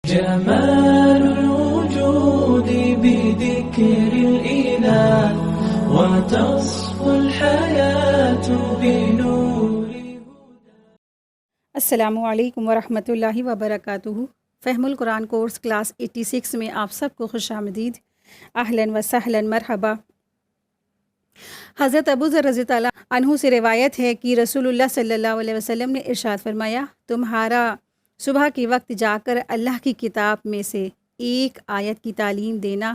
جمال الوجود بذكر الإله وتصفو الحياة بنور. السلام علیکم ورحمۃ اللہ وبرکاتہ. فہم القرآن کورس کلاس 86 میں آپ سب کو خوش آمدید. اہلاً و سہلاً مرحبا. حضرت ابو ذر رضی اللہ عنہ سے روایت ہے کہ رسول اللہ صلی اللہ علیہ وسلم نے ارشاد فرمایا، تمہارا صبح کے وقت جا کر اللہ کی کتاب میں سے ایک آیت کی تعلیم دینا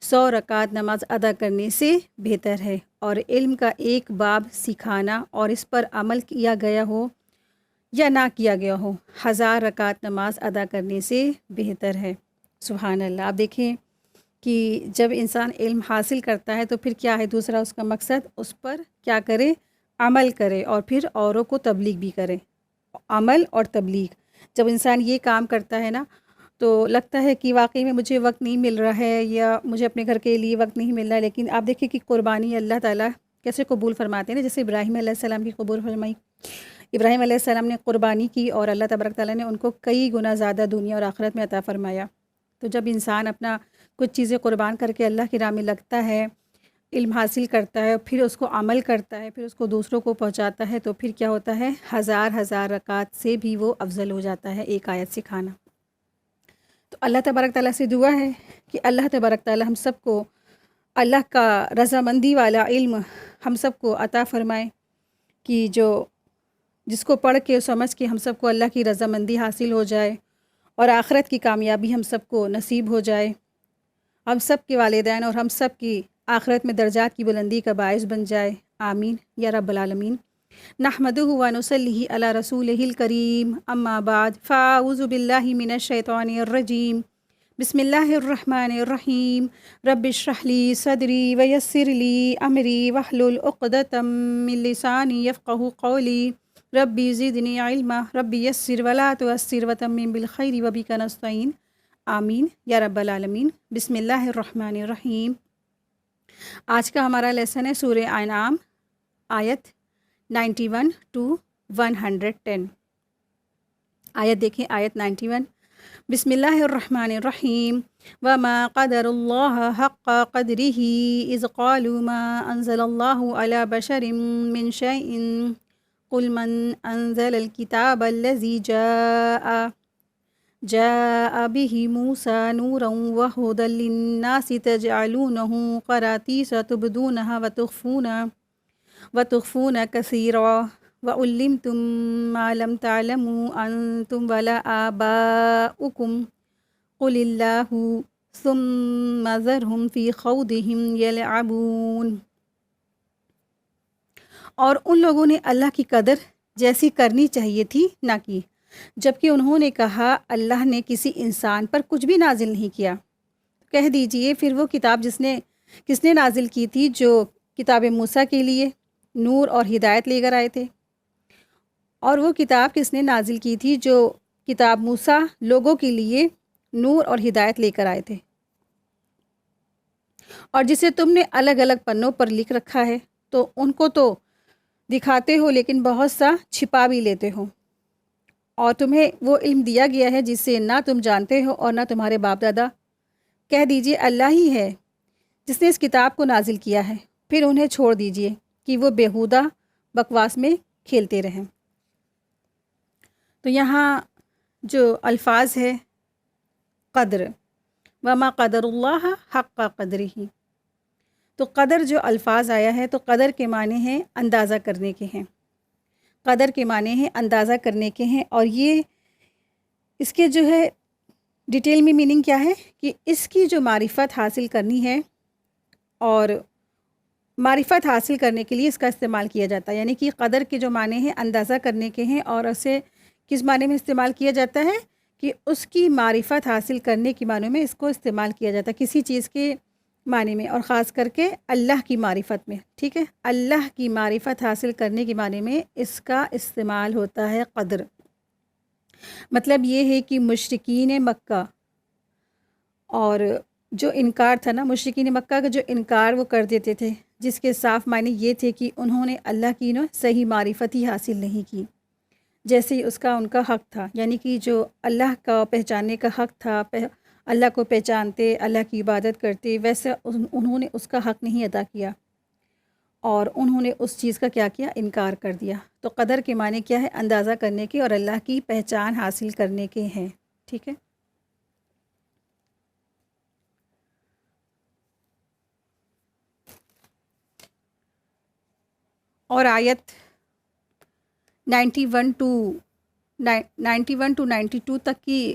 100 رکعت نماز ادا کرنے سے بہتر ہے، اور علم کا ایک باب سکھانا اور اس پر عمل کیا گیا ہو یا نہ کیا گیا ہو 1000 رکعت نماز ادا کرنے سے بہتر ہے. سبحان اللہ. آپ دیکھیں کہ جب انسان علم حاصل کرتا ہے تو پھر کیا ہے دوسرا اس کا مقصد، اس پر کیا کرے، عمل کرے، اور پھر اوروں کو تبلیغ بھی کرے. عمل اور تبلیغ جب انسان یہ کام کرتا ہے نا تو لگتا ہے کہ واقعی میں مجھے وقت نہیں مل رہا ہے یا مجھے اپنے گھر کے لیے وقت نہیں مل رہا ہے، لیکن آپ دیکھیں کہ قربانی اللہ تعالیٰ کیسے قبول فرماتے ہیں نا. جیسے ابراہیم علیہ السلام کی قبول فرمائی. ابراہیم علیہ السلام نے قربانی کی اور اللہ تبارک تعالیٰ نے ان کو کئی گنا زیادہ دنیا اور آخرت میں عطا فرمایا. تو جب انسان اپنا کچھ چیزیں قربان کر کے اللہ کی راہ میں لگتا ہے، علم حاصل کرتا ہے، پھر اس کو عمل کرتا ہے، پھر اس کو دوسروں کو پہنچاتا ہے، تو پھر کیا ہوتا ہے، 1000 رکعت سے بھی وہ افضل ہو جاتا ہے ایک آیت سکھانا. تو اللہ تبارک تعالیٰ سے دعا ہے کہ اللہ تبارک تعالیٰ ہم سب کو اللہ کا رضامندی والا علم ہم سب کو عطا فرمائے، کہ جس کو پڑھ کے سمجھ کے ہم سب کو اللہ کی رضامندی حاصل ہو جائے اور آخرت کی کامیابی ہم سب کو نصیب ہو جائے. ہم سب کے والدین اور ہم سب کی آخرت میں درجات کی بلندی کا باعث بن جائے. آمین یا رب العالمین. نحمدہ و نصلی علی رسولہ الکریم. اما بعد فاعوذ باللہ من الشیطان الرجیم. بسم اللہ الرحمن الرحیم. رب اشرح لی صدری ویسر لی امری واحلل عقدۃ من لسانی یفقہوا قولی. ربی زدنی علما ربی یسر ولا تعسر وتمم بالخیر وبک نستعین. آمین یا رب العالمین. بسم اللہ الرحمن الرحیم. آج کا ہمارا لیسن ہے سورہ انعام آیت 91 to 110. آیت دیکھیں، آیت 91. بسم اللہ الرحمن الرحیم. وما قدر اللہ حق قدرہ اذ قالوا ما انزل اللہ علی بشر من شیء قل من انزل الکتاب الذی جاء به موسى نورا وهدى للناس تجعلونه قراطيس تبدونها وتخفون كثيرا وعلمتم ما لم تعلموا أنتم ولا آباؤكم قل الله ثم ذرهم في خوضهم يلعبون. اور ان لوگوں نے اللہ کی قدر جیسی کرنی چاہیے تھی نہ کی، جبکہ انہوں نے کہا اللہ نے کسی انسان پر کچھ بھی نازل نہیں کیا. کہہ دیجئے پھر وہ کتاب کس نے نازل کی تھی، جو کتاب موسیٰ کے لیے نور اور ہدایت لے کر آئے تھے. اور وہ کتاب کس نے نازل کی تھی جو کتاب موسیٰ لوگوں کے لیے نور اور ہدایت لے کر آئے تھے، اور جسے تم نے الگ الگ پنوں پر لکھ رکھا ہے. تو ان کو تو دکھاتے ہو لیکن بہت سا چھپا بھی لیتے ہو. اور تمہیں وہ علم دیا گیا ہے جسے نہ تم جانتے ہو اور نہ تمہارے باپ دادا. کہہ دیجئے اللہ ہی ہے جس نے اس کتاب کو نازل کیا ہے، پھر انہیں چھوڑ دیجئے کہ وہ بیہودہ بکواس میں کھیلتے رہیں. تو یہاں جو الفاظ ہے قدر، وما قدر اللہ حق قدرہ، تو قدر جو الفاظ آیا ہے تو قدر کے معنی ہیں اندازہ کرنے کے ہیں. قدر کے معنی ہیں اندازہ کرنے کے ہیں، اور یہ اس کے جو ہے ڈیٹیل میں میننگ کیا ہے کہ اس کی جو معرفت حاصل کرنی ہے، اور معرفت حاصل کرنے کے لیے اس کا استعمال کیا جاتا ہے. یعنی کہ قدر کے جو معنی ہیں اندازہ کرنے کے ہیں، اور اسے کس معنی میں استعمال کیا جاتا ہے کہ اس کی معرفت حاصل کرنے کے معنی میں اس کو استعمال کیا جاتا ہے، کسی چیز کے معنی میں، اور خاص کر کے اللہ کی معرفت میں. ٹھیک ہے، اللہ کی معرفت حاصل کرنے کے معنی میں اس کا استعمال ہوتا ہے قدر. مطلب یہ ہے کہ مشرکین مکہ اور جو انکار تھا نا، مشرکین مکہ کا جو انکار وہ کر دیتے تھے، جس کے صاف معنی یہ تھے کہ انہوں نے اللہ کی صحیح معرفت ہی حاصل نہیں کی. جیسے ہی اس کا ان کا حق تھا، یعنی کہ جو اللہ کا پہچاننے کا حق تھا، اللہ کو پہچانتے، اللہ کی عبادت کرتے، ویسے انہوں نے اس کا حق نہیں ادا کیا اور انہوں نے اس چیز کا کیا کیا، انکار کر دیا۔ تو قدر کے معنی کیا ہے؟ اندازہ کرنے کے اور اللہ کی پہچان حاصل کرنے کے ہیں، ٹھیک ہے۔ اور آیت 91 ٹو 92 تک کی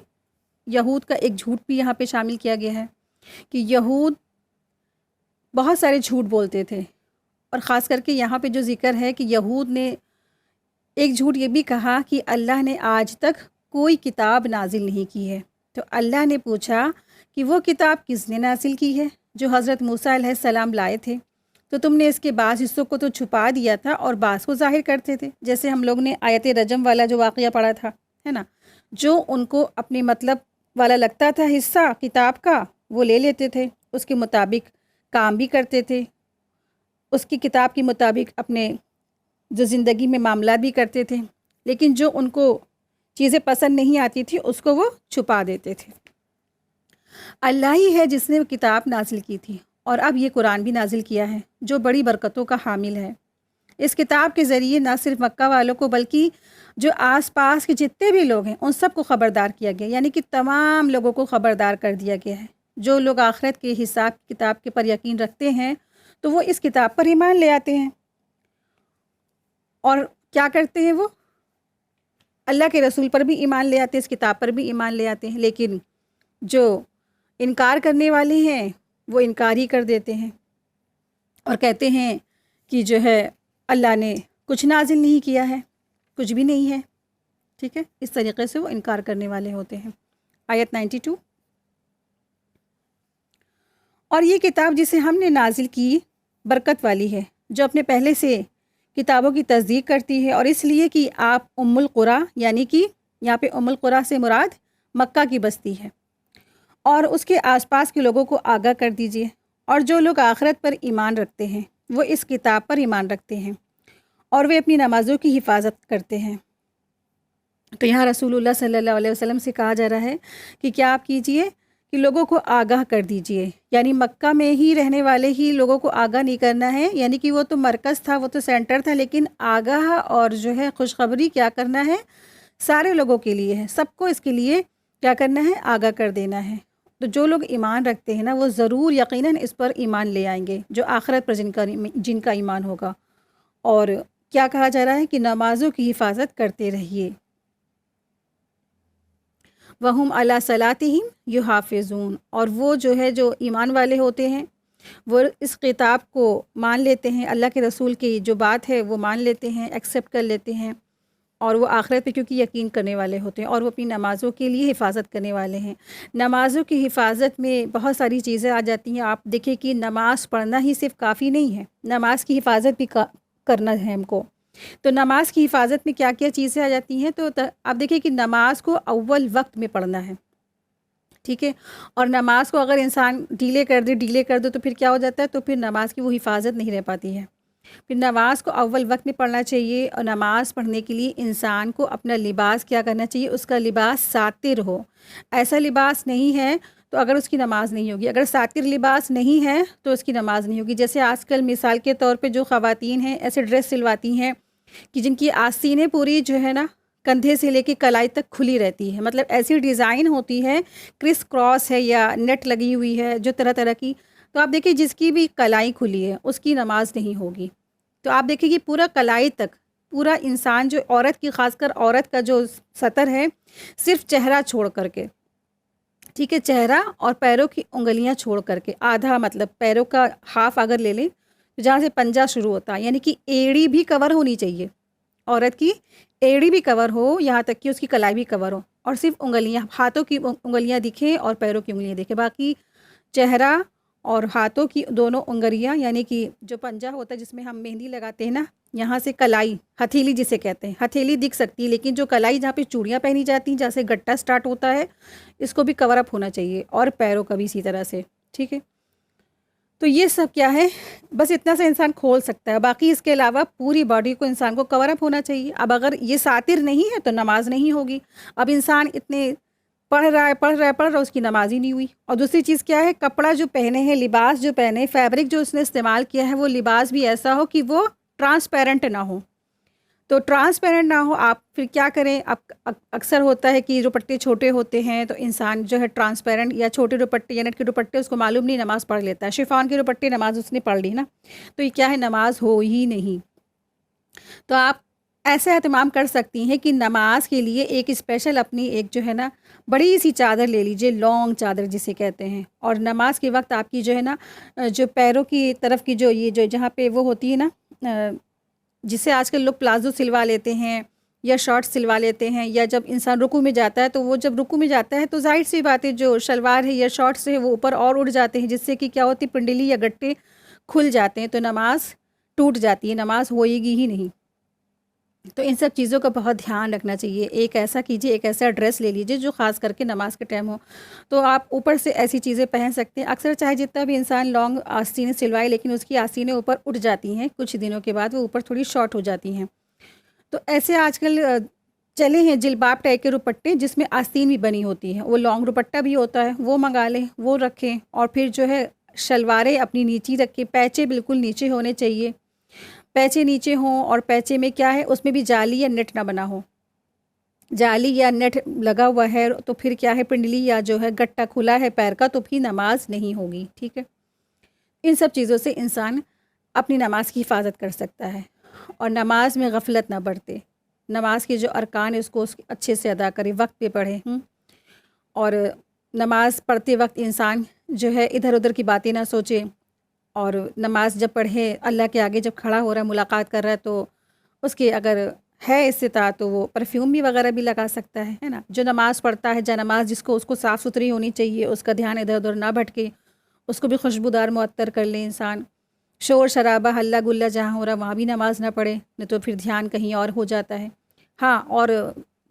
یہود کا ایک جھوٹ بھی یہاں پہ شامل کیا گیا ہے کہ یہود بہت سارے جھوٹ بولتے تھے، اور خاص کر کے یہاں پہ جو ذکر ہے کہ یہود نے ایک جھوٹ یہ بھی کہا کہ اللہ نے آج تک کوئی کتاب نازل نہیں کی ہے۔ تو اللہ نے پوچھا کہ وہ کتاب کس نے نازل کی ہے جو حضرت موسیٰ علیہ السلام لائے تھے؟ تو تم نے اس کے بعض حصوں کو تو چھپا دیا تھا اور بعض کو ظاہر کرتے تھے، جیسے ہم لوگ نے آیت رجم والا جو واقعہ پڑھا تھا، ہے نا، جو ان کو اپنے مطلب والا لگتا تھا حصہ کتاب کا، وہ لے لیتے تھے، اس کے مطابق کام بھی کرتے تھے، اس کی کتاب کے مطابق اپنے جو زندگی میں معاملات بھی کرتے تھے، لیکن جو ان کو چیزیں پسند نہیں آتی تھی اس کو وہ چھپا دیتے تھے۔ اللہ ہی ہے جس نے وہ کتاب نازل کی تھی، اور اب یہ قرآن بھی نازل کیا ہے جو بڑی برکتوں کا حامل ہے۔ اس کتاب کے ذریعے نہ صرف مکہ والوں کو بلکہ جو آس پاس کے جتنے بھی لوگ ہیں ان سب کو خبردار کیا گیا، یعنی کہ تمام لوگوں کو خبردار کر دیا گیا ہے۔ جو لوگ آخرت کے حساب کتاب کے پر یقین رکھتے ہیں تو وہ اس کتاب پر ایمان لے آتے ہیں، اور کیا کرتے ہیں؟ وہ اللہ کے رسول پر بھی ایمان لے آتے ہیں، اس کتاب پر بھی ایمان لے آتے ہیں، لیکن جو انکار کرنے والے ہیں وہ انکار ہی کر دیتے ہیں اور کہتے ہیں کہ جو ہے اللہ نے کچھ نازل نہیں کیا ہے، کچھ بھی نہیں ہے، ٹھیک ہے۔ اس طریقے سے وہ انکار کرنے والے ہوتے ہیں۔ آیت 92، اور یہ کتاب جسے ہم نے نازل کی برکت والی ہے، جو اپنے پہلے سے کتابوں کی تصدیق کرتی ہے، اور اس لیے کہ آپ ام القریٰ، یعنی کہ یہاں پہ ام القریٰ سے مراد مکہ کی بستی ہے، اور اس کے آس پاس کے لوگوں کو آگاہ کر دیجیے، اور جو لوگ آخرت پر ایمان رکھتے ہیں وہ اس کتاب پر ایمان رکھتے ہیں اور وہ اپنی نمازوں کی حفاظت کرتے ہیں۔ تو یہاں رسول اللہ صلی اللہ علیہ وسلم سے کہا جا رہا ہے کہ کیا آپ کیجئے کہ لوگوں کو آگاہ کر دیجئے، یعنی مکہ میں ہی رہنے والے ہی لوگوں کو آگاہ نہیں کرنا ہے، یعنی کہ وہ تو مرکز تھا، وہ تو سینٹر تھا، لیکن آگاہ اور جو ہے خوشخبری کیا کرنا ہے؟ سارے لوگوں کے لیے ہے، سب کو اس کے لیے کیا کرنا ہے؟ آگاہ کر دینا ہے۔ تو جو لوگ ایمان رکھتے ہیں نا وہ ضرور یقیناً اس پر ایمان لے آئیں گے، جو آخرت پر جن کا ایمان ہوگا۔ اور کیا کہا جا رہا ہے کہ نمازوں کی حفاظت کرتے رہیے۔ وَهُمْ عَلَىٰ صَلَاتِهِمْ يُحَافِظُونَ، اور وہ جو ہے جو ایمان والے ہوتے ہیں وہ اس کتاب کو مان لیتے ہیں، اللہ کے رسول کی جو بات ہے وہ مان لیتے ہیں، ایکسیپٹ کر لیتے ہیں، اور وہ آخرت پہ کیونکہ یقین کرنے والے ہوتے ہیں، اور وہ اپنی نمازوں کے لیے حفاظت کرنے والے ہیں۔ نمازوں کی حفاظت میں بہت ساری چیزیں آ جاتی ہیں۔ آپ دیکھیں کہ نماز پڑھنا ہی صرف کافی نہیں ہے، نماز کی حفاظت بھی کرنا ہے ہم کو۔ تو نماز کی حفاظت میں کیا کیا چیزیں آ جاتی ہیں؟ تو آپ دیکھیں کہ نماز کو اول وقت میں پڑھنا ہے، ٹھیک ہے، اور نماز کو اگر انسان ڈیلے کر دے تو پھر کیا ہو جاتا ہے؟ تو پھر نماز کی وہ حفاظت نہیں رہ پاتی ہے۔ پھر نماز کو اول وقت میں پڑھنا چاہیے، اور نماز پڑھنے کے لیے انسان کو اپنا لباس کیا کرنا چاہیے؟ اس کا لباس ساتر ہو۔ ایسا لباس نہیں ہے تو اگر اس کی نماز نہیں ہوگی، اگر ساتر لباس نہیں ہے تو اس کی نماز نہیں ہوگی۔ جیسے آج کل مثال کے طور پہ جو خواتین ہیں ایسے ڈریس سلواتی ہیں کہ جن کی آستینیں پوری جو ہے نا کندھے سے لے کے کلائی تک کھلی رہتی ہے، مطلب ایسی ڈیزائن ہوتی ہے، کرس کراس ہے یا نیٹ لگی ہوئی ہے جو طرح طرح کی، تو آپ دیکھیں جس کی بھی کلائی کھلی ہے اس کی نماز نہیں ہوگی۔ تو آپ دیکھیں کہ پورا کلائی تک پورا انسان جو عورت کی، خاص کر عورت کا جو سطر ہے صرف چہرہ چھوڑ کر کے، ٹھیک ہے، چہرہ اور پیروں کی انگلیاں چھوڑ کر کے، آدھا مطلب پیروں کا ہاف اگر لے لیں تو جہاں سے پنجہ شروع ہوتا ہے، یعنی کہ ایڑی بھی کور ہونی چاہیے، عورت کی ایڑی بھی کور ہو، یہاں تک کہ اس کی کلائی بھی کور ہو، اور صرف انگلیاں، ہاتھوں کی انگلیاں دکھیں اور پیروں کی انگلیاں دکھیں، باقی چہرہ اور ہاتھوں کی دونوں انگلیاں، یعنی کہ جو پنجہ ہوتا ہے جس میں ہم مہندی لگاتے ہیں نا، یہاں سے کلائی، ہتھیلی جسے کہتے ہیں، ہتھیلی دکھ سکتی ہے، لیکن جو کلائی جہاں پہ چوڑیاں پہنی جاتی ہیں، جہاں سے گٹا سٹارٹ ہوتا ہے، اس کو بھی کور اپ ہونا چاہیے، اور پیروں کا بھی اسی طرح سے، ٹھیک ہے۔ تو یہ سب کیا ہے، بس اتنا سا انسان کھول سکتا ہے، باقی اس کے علاوہ پوری باڈی کو انسان کو کور اپ ہونا چاہیے۔ اب اگر یہ ساتر نہیں ہے تو نماز نہیں ہوگی۔ اب انسان اتنے پڑھ رہا ہے، اس کی نماز ہی نہیں ہوئی۔ اور دوسری چیز کیا ہے، کپڑا جو پہنے ہیں، لباس جو پہنے، فیبرک جو اس نے استعمال کیا ہے، وہ لباس بھی ایسا ہو کہ وہ ٹرانسپیرنٹ نہ ہو۔ تو ٹرانسپیرنٹ نہ ہو، آپ پھر کیا کریں؟ اب اکثر ہوتا ہے کہ دوپٹے چھوٹے ہوتے ہیں تو انسان جو ہے ٹرانسپیرنٹ یا چھوٹے دوپٹے یا نیٹ کے دوپٹے اس کو معلوم نہیں، نماز پڑھ لیتا ہے، شفان کے دوپٹے نماز اس نے پڑھ لی نا، تو یہ کیا ہے، نماز ہو ہی نہیں۔ تو آپ ایسا اہتمام کر سکتی ہیں کہ نماز کے لیے ایک اسپیشل اپنی ایک جو ہے نا بڑی سی چادر لے لیجئے، لانگ چادر جسے کہتے ہیں، اور نماز کے وقت آپ کی جو ہے نا جو پیروں کی طرف کی جو یہ جو جہاں پہ وہ ہوتی ہے نا، جسے آج کل لوگ پلازو سلوا لیتے ہیں یا شارٹ سلوا لیتے ہیں، یا جب انسان رکوع میں جاتا ہے تو وہ جب رکوع میں جاتا ہے تو ظاہر سی بات ہے جو شلوار ہے یا شارٹس ہے وہ اوپر اور اڑ جاتے ہیں، جس سے کہ کیا ہوتی ہے، پنڈلی یا گٹے کھل جاتے ہیں، تو نماز ٹوٹ جاتی ہے، نماز ہوئے گی ہی نہیں۔ تو ان سب چیزوں کا بہت دھیان رکھنا چاہیے۔ ایک ایسا کیجیے، ایک ایسا ڈریس لے لیجیے جو خاص کر کے نماز کے ٹائم ہو، تو آپ اوپر سے ایسی چیزیں پہن سکتے ہیں۔ اکثر چاہے جتنا بھی انسان لانگ آستینیں سلوائے، لیکن اس کی آستینیں اوپر اٹھ جاتی ہیں، کچھ دنوں کے بعد وہ اوپر تھوڑی شارٹ ہو جاتی ہیں۔ تو ایسے آج کل چلے ہیں جلباب ٹائپ کے دوپٹے جس میں آستین بھی بنی ہوتی ہے، وہ لانگ دوپٹہ بھی ہوتا ہے، وہ منگا لیں، وہ رکھیں، اور پھر جو ہے شلواریں اپنی نیچی رکھیں، پیچے بالکل نیچے ہونے چاہیے، پیچے نیچے ہوں، اور پیچے میں کیا ہے، اس میں بھی جالی یا نیٹ نہ بنا ہو۔ جالی یا نیٹ لگا ہوا ہے تو پھر کیا ہے، پنڈلی یا جو ہے گٹا کھلا ہے پیر کا تو پھر نماز نہیں ہوگی، ٹھیک ہے۔ ان سب چیزوں سے انسان اپنی نماز کی حفاظت کر سکتا ہے، اور نماز میں غفلت نہ برتے، نماز کے جو ارکان ہے اس کو اچھے سے ادا کرے، وقت پہ پڑھے، اور نماز پڑھتے وقت انسان جو ہے ادھر ادھر کی باتیں نہ سوچے، اور نماز جب پڑھے اللہ کے آگے جب کھڑا ہو رہا ہے، ملاقات کر رہا ہے، تو اس کے اگر ہے استطاعت تو وہ پرفیوم بھی وغیرہ بھی لگا سکتا ہے نا۔ جو نماز پڑھتا ہے، جا نماز جس کو، اس کو صاف ستھری ہونی چاہیے، اس کا دھیان ادھر ادھر نہ بھٹکے، اس کو بھی خوشبودار معطر کر لے انسان۔ شور شرابہ ہلہ گلہ جہاں ہو رہا وہاں بھی نماز نہ پڑھے، نہیں تو پھر دھیان کہیں اور ہو جاتا ہے۔ ہاں، اور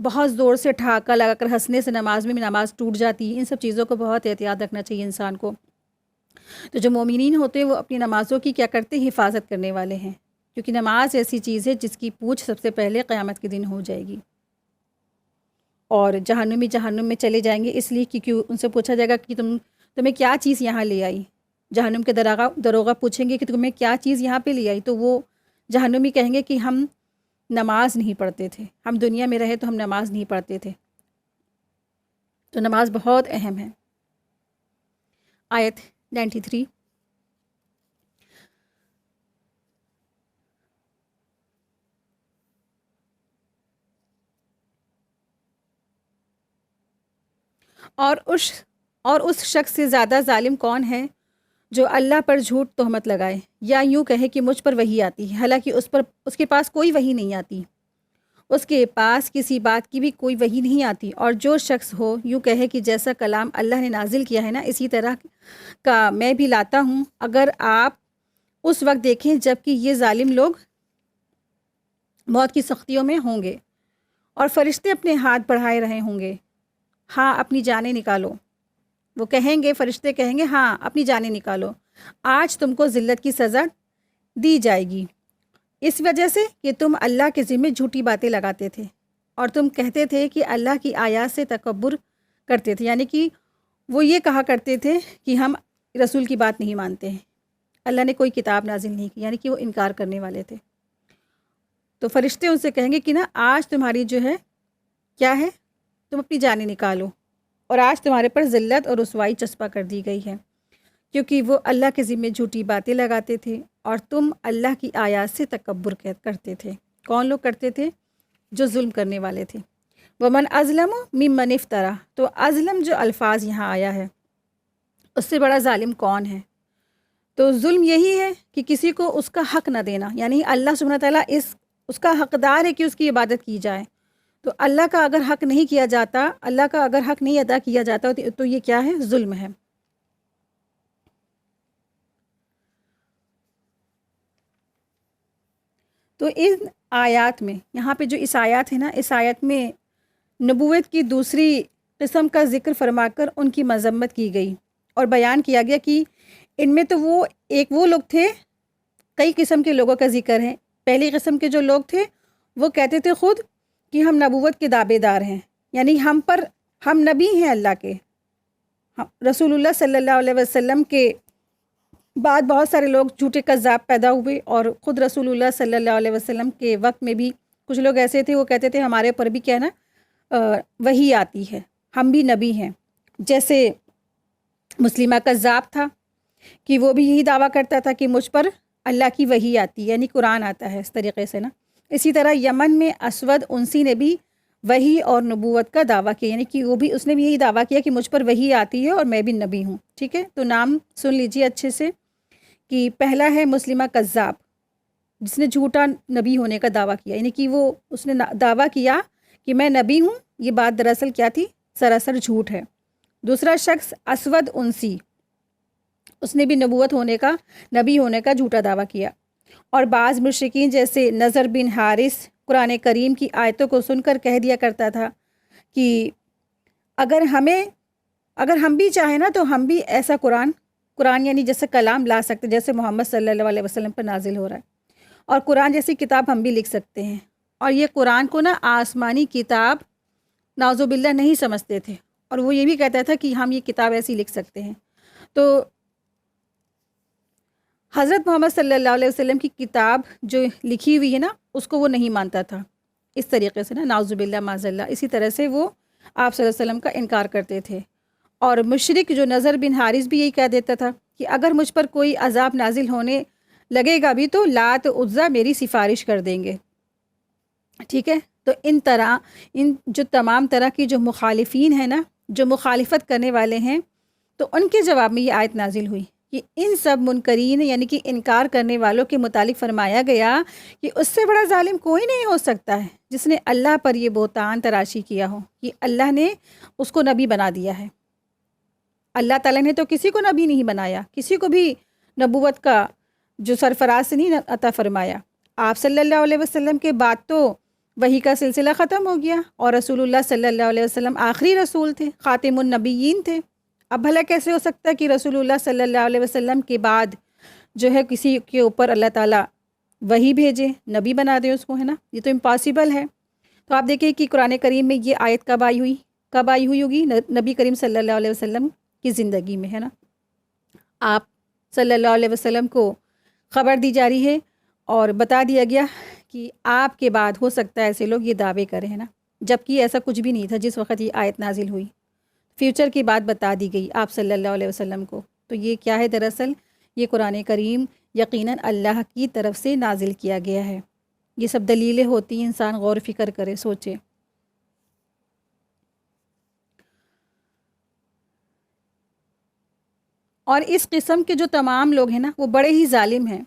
بہت زور سے ٹھاکا لگا کر ہنسنے سے نماز میں بھی نماز ٹوٹ جاتی ہے۔ ان سب چیزوں کو بہت احتیاط رکھنا چاہیے انسان کو۔ تو جو مومنین ہوتے ہیں وہ اپنی نمازوں کی کیا کرتے ہیں، حفاظت کرنے والے ہیں، کیونکہ نماز ایسی چیز ہے جس کی پوچھ سب سے پہلے قیامت کے دن ہو جائے گی، اور جہنم میں چلے جائیں گے، اس لیے کیونکہ ان سے پوچھا جائے گا کہ تمہیں کیا چیز یہاں لے آئی۔ جہنم کے دروغہ پوچھیں گے کہ تمہیں کیا چیز یہاں پہ لے آئی، تو وہ جہنمی کہیں گے کہ ہم نماز نہیں پڑھتے تھے، ہم دنیا میں رہے تو ہم نماز نہیں پڑھتے تھے۔ تو نماز بہت اہم ہے۔ آیت 93، اور اس شخص سے زیادہ ظالم کون ہے جو اللہ پر جھوٹ تہمت لگائے یا یوں کہے کہ مجھ پر وحی آتی ہے، حالانکہ اس کے پاس کوئی وحی نہیں آتی، اس کے پاس کسی بات کی بھی کوئی وحی نہیں آتی۔ اور جو شخص ہو یوں کہے کہ جیسا کلام اللہ نے نازل کیا ہے نا اسی طرح کا میں بھی لاتا ہوں، اگر آپ اس وقت دیکھیں جب کہ یہ ظالم لوگ موت کی سختیوں میں ہوں گے اور فرشتے اپنے ہاتھ بڑھائے رہے ہوں گے، ہاں اپنی جانیں نکالو۔ وہ کہیں گے، فرشتے کہیں گے، ہاں اپنی جانیں نکالو، آج تم کو ذلت کی سزا دی جائے گی، اس وجہ سے کہ تم اللہ کے ذمے جھوٹی باتیں لگاتے تھے، اور تم کہتے تھے کہ اللہ کی آیات سے تکبر کرتے تھے، یعنی کہ وہ یہ کہا کرتے تھے کہ ہم رسول کی بات نہیں مانتے ہیں، اللہ نے کوئی کتاب نازل نہیں کی، یعنی کہ وہ انکار کرنے والے تھے۔ تو فرشتے ان سے کہیں گے کہ نا آج تمہاری جو ہے کیا ہے، تم اپنی جانیں نکالو، اور آج تمہارے پر ذلت اور رسوائی چسپاں کر دی گئی ہے، کیونکہ وہ اللہ کے ذمے جھوٹی باتیں لگاتے تھے اور تم اللہ کی آیات سے تکبر کرتے تھے۔ کون لوگ کرتے تھے؟ جو ظلم کرنے والے تھے۔ ومن اظلم ممن افترا، تو اظلم جو الفاظ یہاں آیا ہے اس سے بڑا ظالم کون ہے؟ تو ظلم یہی ہے کہ کسی کو اس کا حق نہ دینا، یعنی اللہ سبحانہ تعالیٰ اس کا حقدار ہے کہ اس کی عبادت کی جائے، تو اللہ کا اگر حق نہیں کیا جاتا، اللہ کا اگر حق نہیں ادا کیا جاتا تو یہ کیا ہے؟ ظلم ہے۔ تو ان آیات میں، یہاں پہ جو اس آیات ہے نا، اس آیت میں نبوت کی دوسری قسم کا ذکر فرما کر ان کی مذمت کی گئی اور بیان کیا گیا کہ ان میں تو وہ لوگ تھے، کئی قسم کے لوگوں کا ذکر ہے۔ پہلی قسم کے جو لوگ تھے وہ کہتے تھے خود کہ ہم نبوت کے دعوے دار ہیں، یعنی ہم نبی ہیں اللہ کے۔ رسول اللہ صلی اللہ علیہ وسلم کے بعد بہت سارے لوگ جھوٹے کذاب پیدا ہوئے، اور خود رسول اللہ صلی اللہ علیہ وسلم کے وقت میں بھی کچھ لوگ ایسے تھے، وہ کہتے تھے ہمارے اوپر بھی کیا ہے نا وحی آتی ہے، ہم بھی نبی ہیں۔ جیسے مسلمہ کذاب تھا کہ وہ بھی یہی دعویٰ کرتا تھا کہ مجھ پر اللہ کی وحی آتی ہے، یعنی قرآن آتا ہے اس طریقے سے نا۔ اسی طرح یمن میں اسود انسی نے بھی وحی اور نبوت کا دعویٰ کیا، یعنی کہ اس نے بھی یہی دعویٰ کیا کہ مجھ پر وحی آتی ہے اور میں بھی نبی ہوں، ٹھیک ہے۔ تو نام سن لیجیے اچھے سے کہ پہلا ہے مسلمہ کذاب، جس نے جھوٹا نبی ہونے کا دعویٰ کیا، یعنی کہ اس نے دعویٰ کیا کہ میں نبی ہوں، یہ بات دراصل کیا تھی؟ سراسر جھوٹ ہے۔ دوسرا شخص اسود انسی، اس نے بھی نبی ہونے کا جھوٹا دعویٰ کیا۔ اور بعض مشرکین جیسے نضر بن حارث قرآن کریم کی آیتوں کو سن کر کہہ دیا کرتا تھا کہ اگر ہم بھی چاہیں نا تو ہم بھی ایسا قرآن یعنی جیسے کلام لا سکتے، جیسے محمد صلی اللہ علیہ وسلم پر نازل ہو رہا ہے، اور قرآن جیسی کتاب ہم بھی لکھ سکتے ہیں۔ اور یہ قرآن کو نا آسمانی کتاب نعوذ باللہ نہیں سمجھتے تھے، اور وہ یہ بھی کہتا تھا کہ ہم یہ کتاب ایسی لکھ سکتے ہیں۔ تو حضرت محمد صلی اللہ علیہ وسلم کی کتاب جو لکھی ہوئی ہے نا، اس کو وہ نہیں مانتا تھا، اس طریقے سے نا نعوذ باللہ معاذ اللہ، اسی طرح سے وہ آپ صلی اللہ علیہ وسلم کا انکار کرتے تھے۔ اور مشرک جو نضر بن حارث بھی یہی کہہ دیتا تھا کہ اگر مجھ پر کوئی عذاب نازل ہونے لگے گا بھی تو لات عزا میری سفارش کر دیں گے، ٹھیک ہے۔ تو ان جو تمام طرح کی جو مخالفین ہیں نا، جو مخالفت کرنے والے ہیں، تو ان کے جواب میں یہ آیت نازل ہوئی کہ ان سب منکرین یعنی کہ انکار کرنے والوں کے متعلق فرمایا گیا کہ اس سے بڑا ظالم کوئی نہیں ہو سکتا ہے جس نے اللہ پر یہ بہتان تراشی کیا ہو کہ اللہ نے اس کو نبی بنا دیا ہے۔ اللہ تعالیٰ نے تو کسی کو نبی نہیں بنایا، کسی کو بھی نبوت کا جو سرفراز سے نہیں عطا فرمایا۔ آپ صلی اللہ علیہ وسلم کے بعد تو وحی کا سلسلہ ختم ہو گیا، اور رسول اللہ صلی اللہ علیہ وسلم آخری رسول تھے، خاتم النبیین تھے۔ اب بھلا کیسے ہو سکتا ہے کہ رسول اللہ صلی اللہ علیہ وسلم کے بعد جو ہے کسی کے اوپر اللہ تعالیٰ وحی بھیجے، نبی بنا دے اس کو، ہے نا؟ یہ تو امپاسبل ہے۔ تو آپ دیکھیں کہ قرآن کریم میں یہ آیت کب آئی ہوئی ہوگی؟ نبی کریم صلی اللہ علیہ وسلم کی زندگی میں، ہے نا؟ آپ صلی اللہ علیہ وسلم کو خبر دی جا رہی ہے اور بتا دیا گیا کہ آپ کے بعد ہو سکتا ہے ایسے لوگ یہ دعوے کریں، ہے نا؟ جبکہ ایسا کچھ بھی نہیں تھا جس وقت یہ آیت نازل ہوئی، فیوچر کی بات بتا دی گئی آپ صلی اللہ علیہ وسلم کو۔ تو یہ کیا ہے دراصل؟ یہ قرآن کریم یقیناً اللہ کی طرف سے نازل کیا گیا ہے۔ یہ سب دلیلیں ہوتی ہیں، انسان غور و فکر کرے، سوچے۔ اور اس قسم کے جو تمام لوگ ہیں نا، وہ بڑے ہی ظالم ہیں،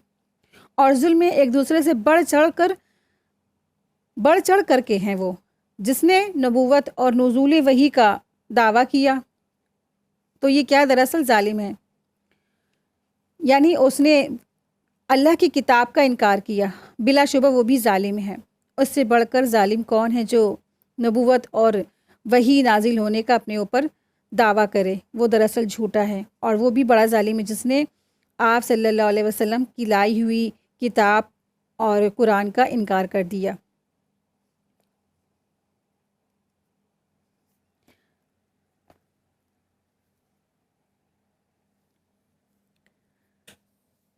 اور ظلم میں ایک دوسرے سے بڑھ چڑھ کر کے ہیں وہ۔ جس نے نبوت اور نزول وحی کا دعویٰ کیا تو یہ کیا دراصل ظالم ہے، یعنی اس نے اللہ کی کتاب کا انکار کیا، بلا شبہ وہ بھی ظالم ہے۔ اس سے بڑھ کر ظالم کون ہے جو نبوت اور وحی نازل ہونے کا اپنے اوپر دعویٰ کرے؟ وہ دراصل جھوٹا ہے، اور وہ بھی بڑا ظالم ہے جس نے آپ صلی اللہ علیہ وسلم کی لائی ہوئی کتاب اور قرآن کا انکار کر دیا۔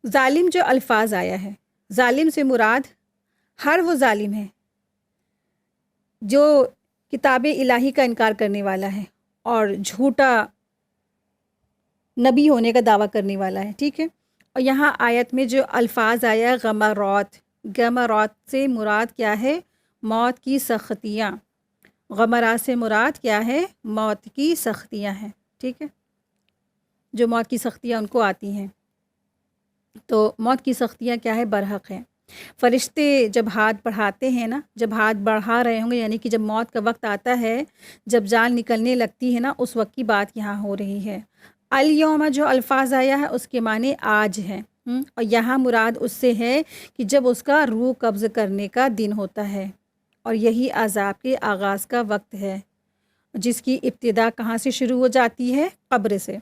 ظالم جو الفاظ آیا ہے، ظالم سے مراد ہر وہ ظالم ہے جو کتاب الہی کا انکار کرنے والا ہے اور جھوٹا نبی ہونے کا دعویٰ کرنے والا ہے، ٹھیک ہے۔ اور یہاں آیت میں جو الفاظ آیا غمرات سے مراد کیا ہے؟ موت کی سختیاں۔ غمرات سے مراد کیا ہے؟ موت کی سختیاں ہیں، ٹھیک ہے، جو موت کی سختیاں ان کو آتی ہیں۔ تو موت کی سختیاں کیا ہے؟ برحق ہیں۔ فرشتے جب ہاتھ بڑھاتے ہیں نا، جب ہاتھ بڑھا رہے ہوں گے، یعنی کہ جب موت کا وقت آتا ہے، جب جان نکلنے لگتی ہے نا، اس وقت کی بات یہاں ہو رہی ہے۔ الیوم جو الفاظ آیا ہے اس کے معنی آج ہے، اور یہاں مراد اس سے ہے کہ جب اس کا روح قبض کرنے کا دن ہوتا ہے، اور یہی عذاب کے آغاز کا وقت ہے، جس کی ابتدا کہاں سے شروع ہو جاتی ہے؟ قبر سے۔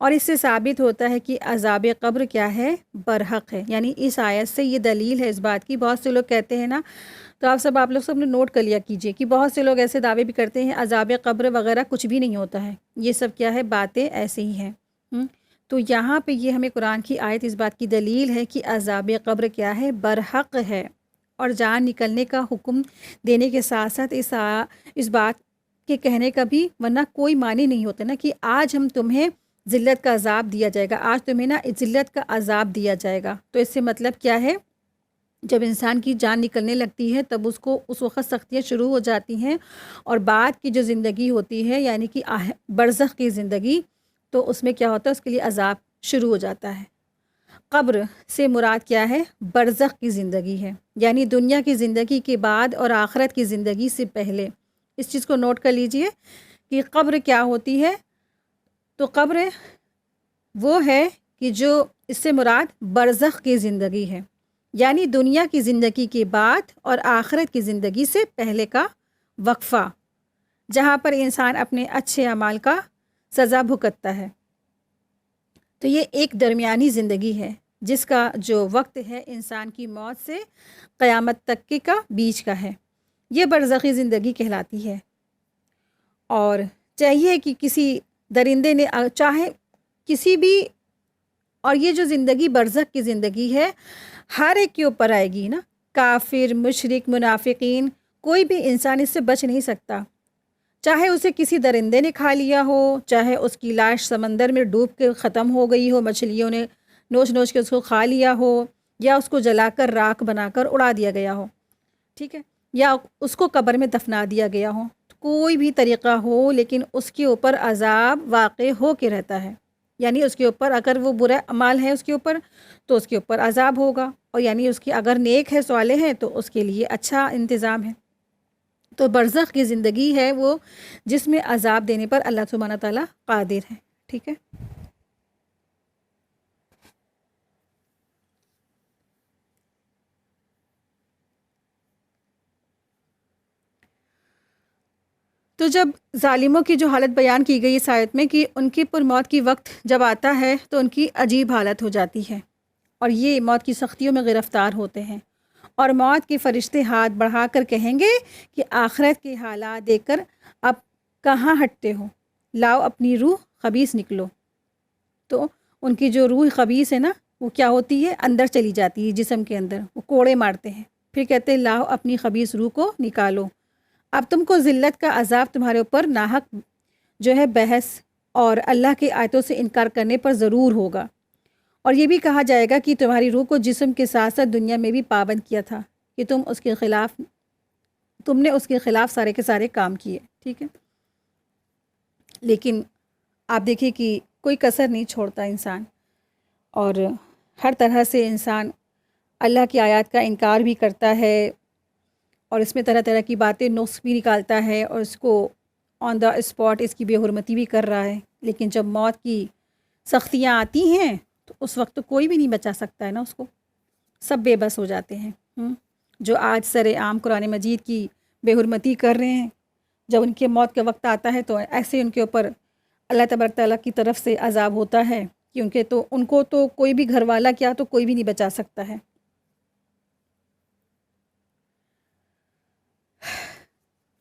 اور اس سے ثابت ہوتا ہے کہ عذاب قبر کیا ہے، برحق ہے. یعنی اس آیت سے یہ دلیل ہے اس بات کی. بہت سے لوگ کہتے ہیں نا، تو آپ لوگ سب نے نوٹ کر لیا کیجئے کہ بہت سے لوگ ایسے دعوے بھی کرتے ہیں عذاب قبر وغیرہ کچھ بھی نہیں ہوتا ہے، یہ سب کیا ہے، باتیں ایسے ہی ہیں. تو یہاں پہ یہ ہمیں قرآن کی آیت اس بات کی دلیل ہے کہ عذاب قبر کیا ہے، برحق ہے. اور جان نکلنے کا حکم دینے کے ساتھ ساتھ اس بات کے کہنے کا بھی، ورنہ کوئی معنی نہیں ہوتا نا کہ آج ہم تمہیں ذلت کا عذاب دیا جائے گا، آج تمہیں نا ذلت کا عذاب دیا جائے گا. تو اس سے مطلب کیا ہے، جب انسان کی جان نکلنے لگتی ہے تب اس کو اس وقت سختیاں شروع ہو جاتی ہیں، اور بعد کی جو زندگی ہوتی ہے یعنی کہ برزخ کی زندگی، تو اس میں کیا ہوتا ہے، اس کے لیے عذاب شروع ہو جاتا ہے. قبر سے مراد کیا ہے، برزخ کی زندگی ہے، یعنی دنیا کی زندگی کے بعد اور آخرت کی زندگی سے پہلے. اس چیز کو نوٹ کر لیجئے کہ قبر کیا ہوتی ہے. تو قبر وہ ہے کہ جو اس سے مراد برزخ کی زندگی ہے، یعنی دنیا کی زندگی کے بعد اور آخرت کی زندگی سے پہلے کا وقفہ، جہاں پر انسان اپنے اچھے اعمال کا سزا بھگتتا ہے. تو یہ ایک درمیانی زندگی ہے جس کا جو وقت ہے انسان کی موت سے قیامت تک کے کا بیچ کا ہے. یہ برزخی زندگی کہلاتی ہے. اور چاہیے کہ کسی درندے نے چاہے کسی بھی، اور یہ جو زندگی برزخ کی زندگی ہے ہر ایک کے اوپر آئے گی نا، کافر، مشرک، منافقین، کوئی بھی انسان اس سے بچ نہیں سکتا. چاہے اسے کسی درندے نے کھا لیا ہو، چاہے اس کی لاش سمندر میں ڈوب کے ختم ہو گئی ہو، مچھلیوں نے نوچ نوچ کے اس کو کھا لیا ہو، یا اس کو جلا کر راکھ بنا کر اڑا دیا گیا ہو، ٹھیک ہے، یا اس کو قبر میں دفنا دیا گیا ہو. کوئی بھی طریقہ ہو لیکن اس کے اوپر عذاب واقع ہو کے رہتا ہے. یعنی اس کے اوپر اگر وہ برا اعمال ہے اس کے اوپر تو اس کے اوپر عذاب ہوگا، اور یعنی اس کی اگر نیک ہے، صالح ہے، تو اس کے لیے اچھا انتظام ہے. تو برزخ کی زندگی ہے وہ جس میں عذاب دینے پر اللہ سبحانہ تعالیٰ قادر ہے. ٹھیک ہے. تو جب ظالموں کی جو حالت بیان کی گئی اس آیت میں کہ ان کی پر موت کی وقت جب آتا ہے تو ان کی عجیب حالت ہو جاتی ہے، اور یہ موت کی سختیوں میں گرفتار ہوتے ہیں، اور موت کے فرشتے ہاتھ بڑھا کر کہیں گے کہ آخرت کے حالات دیکھ کر اب کہاں ہٹتے ہو، لاؤ اپنی روح خبیث نکلو. تو ان کی جو روح خبیث ہے نا، وہ کیا ہوتی ہے، اندر چلی جاتی ہے جسم کے اندر، وہ کوڑے مارتے ہیں، پھر کہتے ہیں لاؤ اپنی خبیث روح کو نکالو. اب تم کو ذلت کا عذاب تمہارے اوپر ناحق جو ہے بحث اور اللہ کی آیتوں سے انکار کرنے پر ضرور ہوگا. اور یہ بھی کہا جائے گا کہ تمہاری روح کو جسم کے ساتھ ساتھ دنیا میں بھی پابند کیا تھا کہ تم نے اس کے خلاف سارے کے سارے کام کیے. ٹھیک ہے. لیکن آپ دیکھیں کہ کوئی کسر نہیں چھوڑتا انسان، اور ہر طرح سے انسان اللہ کی آیات کا انکار بھی کرتا ہے، اور اس میں طرح طرح کی باتیں نقص بھی نکالتا ہے، اور اس کو آن دا اسپاٹ اس کی بے حرمتی بھی کر رہا ہے. لیکن جب موت کی سختیاں آتی ہیں تو اس وقت تو کوئی بھی نہیں بچا سکتا ہے نا اس کو، سب بے بس ہو جاتے ہیں. جو آج سر عام قرآن مجید کی بے حرمتی کر رہے ہیں، جب ان کے موت کا وقت آتا ہے تو ایسے ان کے اوپر اللہ تبارک تعالیٰ کی طرف سے عذاب ہوتا ہے کیونکہ تو ان کو تو کوئی بھی گھر والا کیا تو کوئی بھی نہیں بچا سکتا ہے.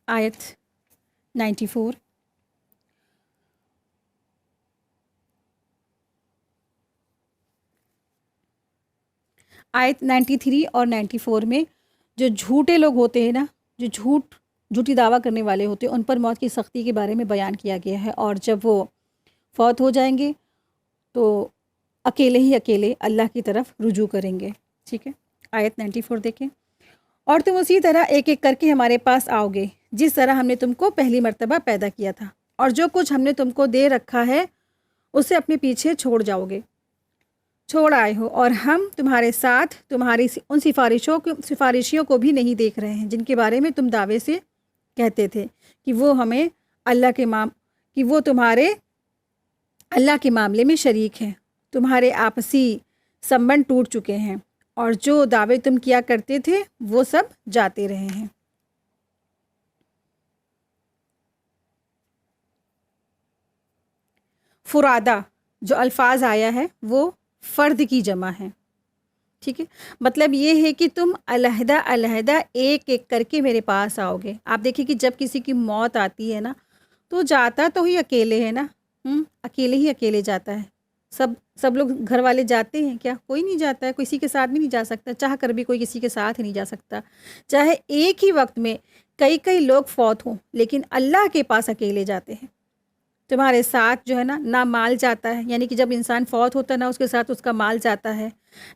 آیت 94. آیت 93 اور 94 میں جو جھوٹے لوگ ہوتے ہیں نا، جو جھوٹی دعویٰ کرنے والے ہوتے ہیں، ان پر موت کی سختی کے بارے میں بیان کیا گیا ہے. اور جب وہ فوت ہو جائیں گے تو اکیلے اللہ کی طرف رجوع کریں گے. ٹھیک ہے. آیت 94 دیکھیں. اور تم اسی طرح ایک ایک کر کے ہمارے پاس آؤ گے جس طرح ہم نے تم کو پہلی مرتبہ پیدا کیا تھا، اور جو کچھ ہم نے تم کو دے رکھا ہے اسے اپنے پیچھے چھوڑ آئے ہو، اور ہم تمہارے ساتھ تمہاری ان سفارشیوں کو بھی نہیں دیکھ رہے ہیں جن کے بارے میں تم دعوے سے کہتے تھے کہ وہ ہمیں تمہارے اللہ کے معاملے میں شریک ہیں. تمہارے آپسی سمبند ٹوٹ چکے ہیں، اور جو دعوے تم کیا کرتے تھے وہ سب جاتے رہے ہیں. فرادا جو الفاظ آیا ہے وہ فرد کی جمع ہے، ٹھیک ہے. مطلب یہ ہے کہ تم علیحدہ علیحدہ ایک ایک کر کے میرے پاس آؤ گے. آپ دیکھیں کہ جب کسی کی موت آتی ہے نا تو جاتا تو ہی اکیلے ہے نا، اکیلے ہی اکیلے جاتا ہے. سب لوگ گھر والے جاتے ہیں کیا؟ کوئی نہیں جاتا ہے، کسی کے ساتھ بھی نہیں جا سکتا، چاہ کر بھی کوئی کسی کے ساتھ نہیں جا سکتا. چاہے ایک ہی وقت میں کئی لوگ فوت ہوں، لیکن اللہ کے پاس اکیلے جاتے ہیں. تمہارے ساتھ جو ہے نہ مال جاتا ہے، یعنی کہ جب انسان فوت ہوتا ہے نہ اس کے ساتھ اس کا مال جاتا ہے،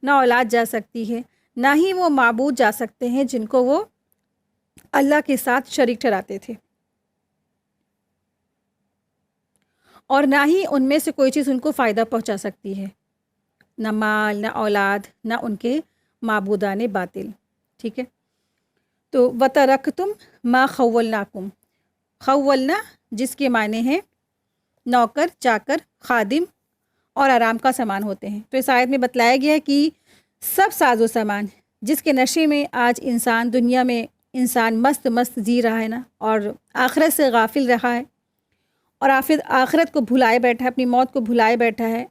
نہ اولاد جا سکتی ہے، نہ ہی وہ معبود جا سکتے ہیں جن کو وہ اللہ کے ساتھ شریک ٹھہراتے تھے، اور نہ ہی ان میں سے کوئی چیز ان کو فائدہ پہنچا سکتی ہے، نہ مال، نہ اولاد، نہ ان کے معبودان باطل. ٹھیک ہے. تو وَتَرَکْتُمْ مَا خَوَّلْنَاكُمْ، خولنا جس کے معنی ہیں نوکر، چاکر، خادم اور آرام کا سامان ہوتے ہیں. تو اس آیت میں بتلایا گیا ہے کہ سب ساز و سامان جس کے نشے میں آج دنیا میں انسان مست جی رہا ہے نا، اور آخرت سے غافل رہا ہے، اور آخرت کو بھلائے بیٹھا ہے، اپنی موت کو بھلائے بیٹھا ہے،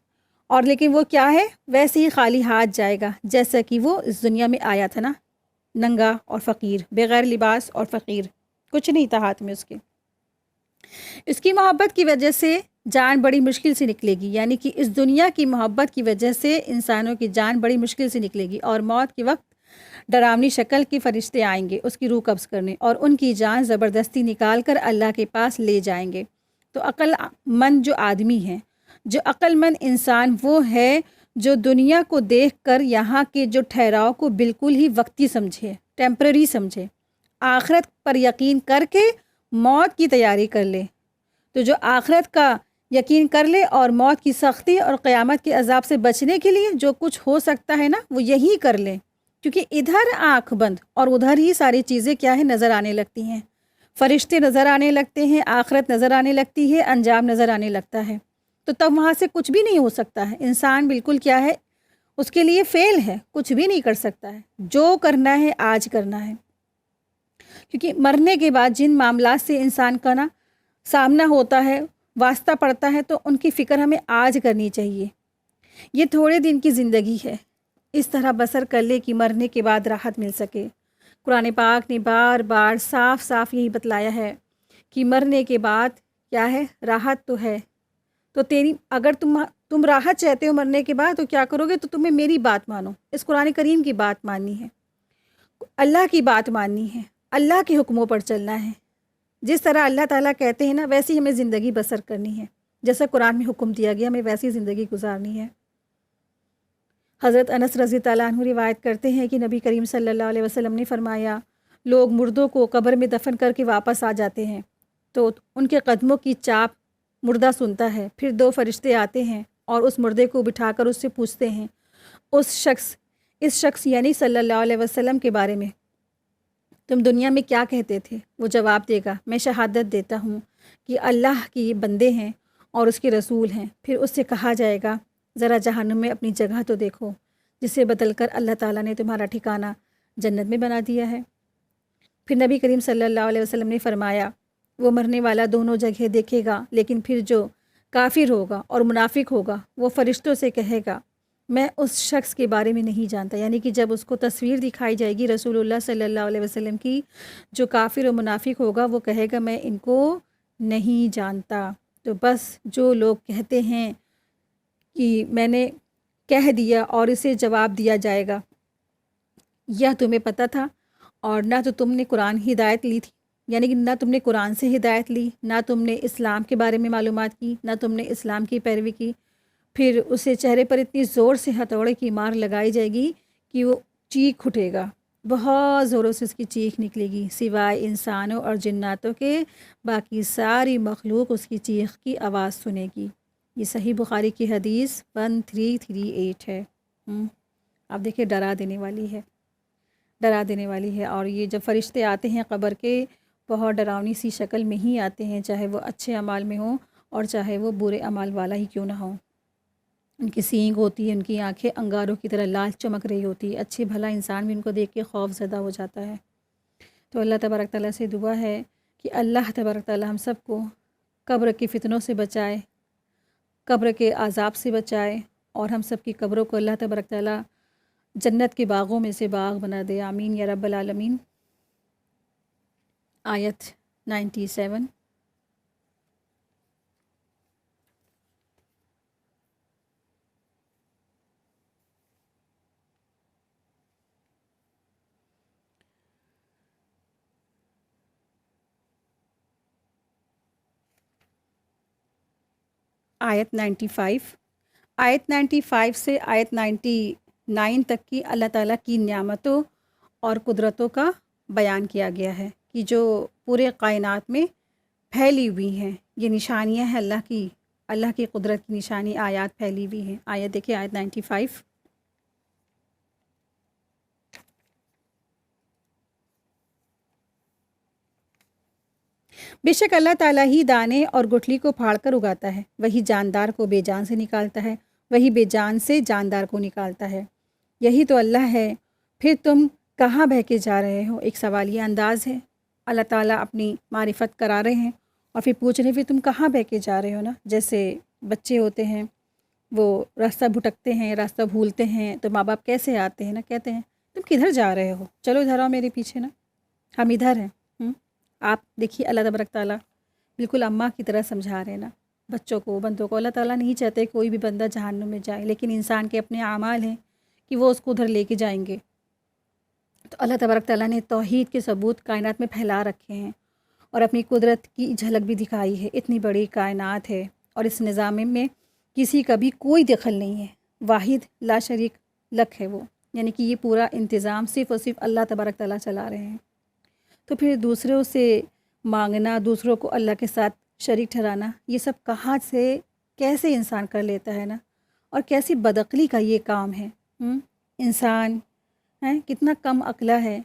اور لیکن وہ کیا ہے، ویسے ہی خالی ہاتھ جائے گا جیسا کہ وہ اس دنیا میں آیا تھا نا، ننگا اور فقیر، بغیر لباس اور فقیر، کچھ نہیں تھا ہاتھ میں اس کے. اس کی محبت کی وجہ سے جان بڑی مشکل سے نکلے گی، یعنی کہ اس دنیا کی محبت کی وجہ سے انسانوں کی جان بڑی مشکل سے نکلے گی، اور موت کے وقت ڈراؤنی شکل کے فرشتے آئیں گے اس کی روح قبض کرنے، اور ان کی جان زبردستی نکال کر اللہ کے پاس لے جائیں گے. تو عقل مند جو آدمی ہے، جو عقل مند انسان وہ ہے جو دنیا کو دیکھ کر یہاں کے جو ٹھہراؤ کو بالکل ہی وقتی سمجھے، ٹیمپرری سمجھے، آخرت پر یقین کر کے موت کی تیاری کر لے. تو جو آخرت کا یقین کر لے اور موت کی سختی اور قیامت کے عذاب سے بچنے کے لیے جو کچھ ہو سکتا ہے نا وہ یہی کر لے، کیونکہ ادھر آنکھ بند اور ادھر ہی ساری چیزیں کیا ہے، نظر آنے لگتی ہیں. فرشتے نظر آنے لگتے ہیں، آخرت نظر آنے لگتی ہے، انجام نظر آنے لگتا ہے. تو تب وہاں سے کچھ بھی نہیں ہو سکتا ہے. انسان بالکل کیا ہے، اس کے لیے فیل ہے، کچھ بھی نہیں کر سکتا ہے. جو کرنا ہے آج کرنا ہے، کیونکہ مرنے کے بعد جن معاملات سے انسان کا نا سامنا ہوتا ہے، واسطہ پڑتا ہے، تو ان کی فکر ہمیں آج کرنی چاہیے. یہ تھوڑے دن کی زندگی ہے، اس طرح بسر کر لے کہ مرنے کے بعد راحت مل سکے. قرآن پاک نے بار بار صاف یہی بتلایا ہے کہ مرنے کے بعد کیا ہے، راحت تو ہے. تو اگر تم راحت چاہتے ہو مرنے کے بعد تو کیا کرو گے؟ تو تمہیں میری بات مانو، اس قرآن کریم کی بات ماننی ہے، اللہ کی بات ماننی ہے، اللہ کے حکموں پر چلنا ہے. جس طرح اللہ تعالیٰ کہتے ہیں نا ویسی ہمیں زندگی بسر کرنی ہے، جیسا قرآن میں حکم دیا گیا ہمیں ویسی زندگی گزارنی ہے. حضرت انس رضی اللہ عنہ روایت کرتے ہیں کہ نبی کریم صلی اللہ علیہ وسلم نے فرمایا، لوگ مردوں کو قبر میں دفن کر کے واپس آ جاتے ہیں تو ان کے قدموں کی چاپ مردہ سنتا ہے. پھر 2 فرشتے آتے ہیں اور اس مردے کو بٹھا کر اس سے پوچھتے ہیں اس شخص یعنی صلی اللہ علیہ وسلم کے بارے میں تم دنیا میں کیا کہتے تھے؟ وہ جواب دے گا، میں شہادت دیتا ہوں کہ اللہ کی بندے ہیں اور اس کے رسول ہیں. پھر اس سے کہا جائے گا، ذرا جہنم میں اپنی جگہ تو دیکھو، جسے بدل کر اللہ تعالیٰ نے تمہارا ٹھکانہ جنت میں بنا دیا ہے. پھر نبی کریم صلی اللہ علیہ وسلم نے فرمایا، وہ مرنے والا دونوں جگہ دیکھے گا، لیکن پھر جو کافر ہوگا اور منافق ہوگا وہ فرشتوں سے کہے گا، میں اس شخص کے بارے میں نہیں جانتا. یعنی کہ جب اس کو تصویر دکھائی جائے گی رسول اللہ صلی اللہ علیہ وسلم کی، جو کافر و منافق ہوگا وہ کہے گا میں ان کو نہیں جانتا. تو بس جو لوگ کہتے ہیں کہ میں نے کہہ دیا اور اسے جواب دیا جائے گا، یہ تمہیں پتہ تھا اور نہ تو تم نے قرآن ہدایت لی تھی، یعنی کہ نہ تم نے قرآن سے ہدایت لی، نہ تم نے اسلام کے بارے میں معلومات کی، نہ تم نے اسلام کی پیروی کی. پھر اسے چہرے پر اتنی زور سے ہتھوڑے کی مار لگائی جائے گی کہ وہ چیخ اٹھے گا، بہت زوروں سے اس کی چیخ نکلے گی، سوائے انسانوں اور جناتوں کے باقی ساری مخلوق اس کی چیخ کی آواز سنے گی. یہ صحیح بخاری کی حدیث 1338 ہے. آپ دیکھیں ڈرا دینے والی ہے. اور یہ جب فرشتے آتے ہیں قبر کے بہت ڈراؤنی سی شکل میں ہی آتے ہیں، چاہے وہ اچھے اعمال میں ہوں اور چاہے وہ برے اعمال والا ہی کیوں نہ ہو. ان کی سینگ ہوتی ہے، ان کی آنکھیں انگاروں کی طرح لال چمک رہی ہوتی ہے، اچھے بھلا انسان بھی ان کو دیکھ کے خوف زدہ ہو جاتا ہے. تو اللہ تبارک تعالیٰ سے دعا ہے کہ اللہ تبارک تعالیٰ ہم سب کو قبر کی فتنوں سے بچائے، قبر کے عذاب سے بچائے اور ہم سب کی قبروں کو اللہ تبارک تعالیٰ جنت کے باغوں میں سے باغ بنا دے، آمین یا رب العالمین۔ آیت 97۔ آیت 95۔ آیت 95 سے آیت 99 تک کی اللہ تعالیٰ کی نعمتوں اور قدرتوں کا بیان کیا گیا ہے کہ جو پورے کائنات میں پھیلی ہوئی ہیں، یہ نشانیاں ہیں اللہ کی قدرت کی نشانی، آیات پھیلی ہوئی ہیں۔ آیت دیکھیں، آیت 95۔ بے شک اللہ تعالیٰ ہی دانے اور گٹھلی کو پھاڑ کر اگاتا ہے، وہی جاندار کو بے جان سے نکالتا ہے، وہی بے جان سے جاندار کو نکالتا ہے، یہی تو اللہ ہے، پھر تم کہاں بہہ کے جا رہے ہو؟ ایک سوالیہ انداز ہے، اللہ تعالیٰ اپنی معرفت کرا رہے ہیں اور پھر پوچھ رہے ہیں پھر تم کہاں بہہ کے جا رہے ہو نا۔ جیسے بچے ہوتے ہیں، وہ راستہ بھٹکتے ہیں، راستہ بھولتے ہیں، تو ماں باپ کیسے آتے ہیں نا، کہتے ہیں تم کدھر جا رہے ہو، چلو ادھر آؤ میرے پیچھے نا، ہم ادھر ہیں۔ آپ دیکھیے اللہ تبارک تعالیٰ بالکل اماں کی طرح سمجھا رہے ہیں نا بچوں کو، بندوں کو۔ اللہ تعالیٰ نہیں چاہتے کوئی بھی بندہ جہنم میں جائے، لیکن انسان کے اپنے اعمال ہیں کہ وہ اس کو ادھر لے کے جائیں گے۔ تو اللہ تبارک تعالیٰ نے توحید کے ثبوت کائنات میں پھیلا رکھے ہیں اور اپنی قدرت کی جھلک بھی دکھائی ہے۔ اتنی بڑی کائنات ہے اور اس نظام میں کسی کا بھی کوئی دخل نہیں ہے، واحد لا شریک لک ہے وہ، یعنی کہ یہ پورا انتظام صرف اور صرف اللہ تبارک تعالیٰ چلا رہے ہیں۔ تو پھر دوسروں سے مانگنا، دوسروں کو اللہ کے ساتھ شریک ٹھہرانا، یہ سب کہاں سے کیسے انسان کر لیتا ہے نا، اور کیسی بدعقلی کا یہ کام ہے۔ انسان کتنا کم عقلہ ہے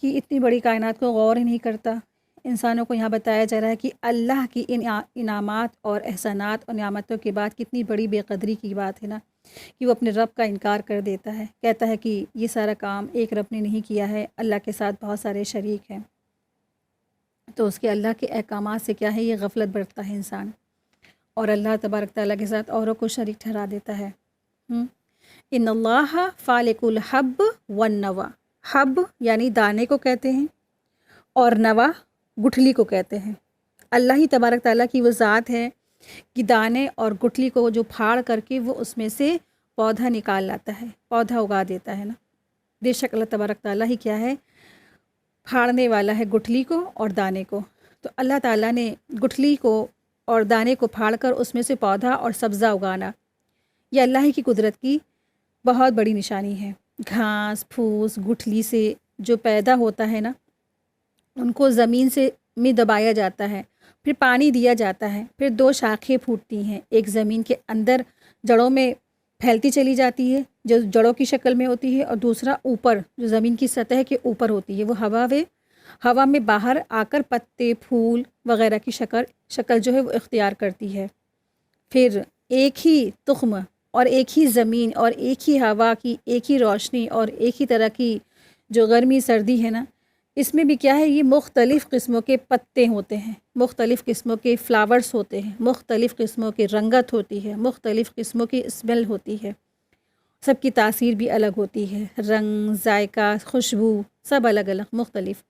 کہ اتنی بڑی کائنات کو غور ہی نہیں کرتا۔ انسانوں کو یہاں بتایا جا رہا ہے کہ اللہ کی انعامات اور احسانات اور نعمتوں کے بعد کتنی بڑی بے قدری کی بات ہے نا، کہ وہ اپنے رب کا انکار کر دیتا ہے، کہتا ہے کہ یہ سارا کام ایک رب نے نہیں کیا ہے، اللہ کے ساتھ بہت سارے شریک ہیں۔ تو اس کے اللہ کے احکامات سے کیا ہے، یہ غفلت برتتا ہے انسان، اور اللہ تبارک تعالیٰ کے ساتھ اوروں کو شریک ٹھہرا دیتا ہے۔ ان اللہ فالق الحب والنوا، حب یعنی دانے کو کہتے ہیں اور نوا گٹھلی کو کہتے ہیں۔ اللہ ہی تبارک تعالیٰ کی وہ ذات ہے کہ دانے اور گٹھلی کو جو پھاڑ کر کے وہ اس میں سے پودا نکال لاتا ہے، پودا اگا دیتا ہے نا۔ بے شک اللہ تبارک تعالیٰ ہی کیا ہے، پھاڑنے والا ہے گٹھلی کو اور دانے کو۔ تو اللہ تعالیٰ نے گٹھلی کو اور دانے کو پھاڑ کر اس میں سے پودا اور سبزہ اگانا، یہ اللہ ہی کی قدرت کی بہت بڑی نشانی ہے۔ گھاس پھوس گٹھلی سے جو پیدا ہوتا ہے نا، ان کو زمین سے میں دبایا جاتا ہے، پھر پانی دیا جاتا ہے، پھر دو شاخیں پھوٹتی ہیں، ایک زمین کے اندر جڑوں میں پھیلتی چلی جاتی ہے جو جڑوں کی شکل میں ہوتی ہے، اور دوسرا اوپر جو زمین کی سطح کے اوپر ہوتی ہے، وہ ہوا میں باہر آ کر پتے پھول وغیرہ کی شکل جو ہے وہ اختیار کرتی ہے۔ پھر ایک ہی تخم اور ایک ہی زمین اور ایک ہی ہوا کی ایک ہی روشنی اور ایک ہی طرح کی جو گرمی سردی ہے نا، اس میں بھی کیا ہے، یہ مختلف قسموں کے پتے ہوتے ہیں، مختلف قسموں کے فلاورز ہوتے ہیں، مختلف قسموں کی رنگت ہوتی ہے، مختلف قسموں کی اسمیل ہوتی ہے، سب کی تاثیر بھی الگ ہوتی ہے، رنگ، ذائقہ، خوشبو سب الگ الگ مختلف۔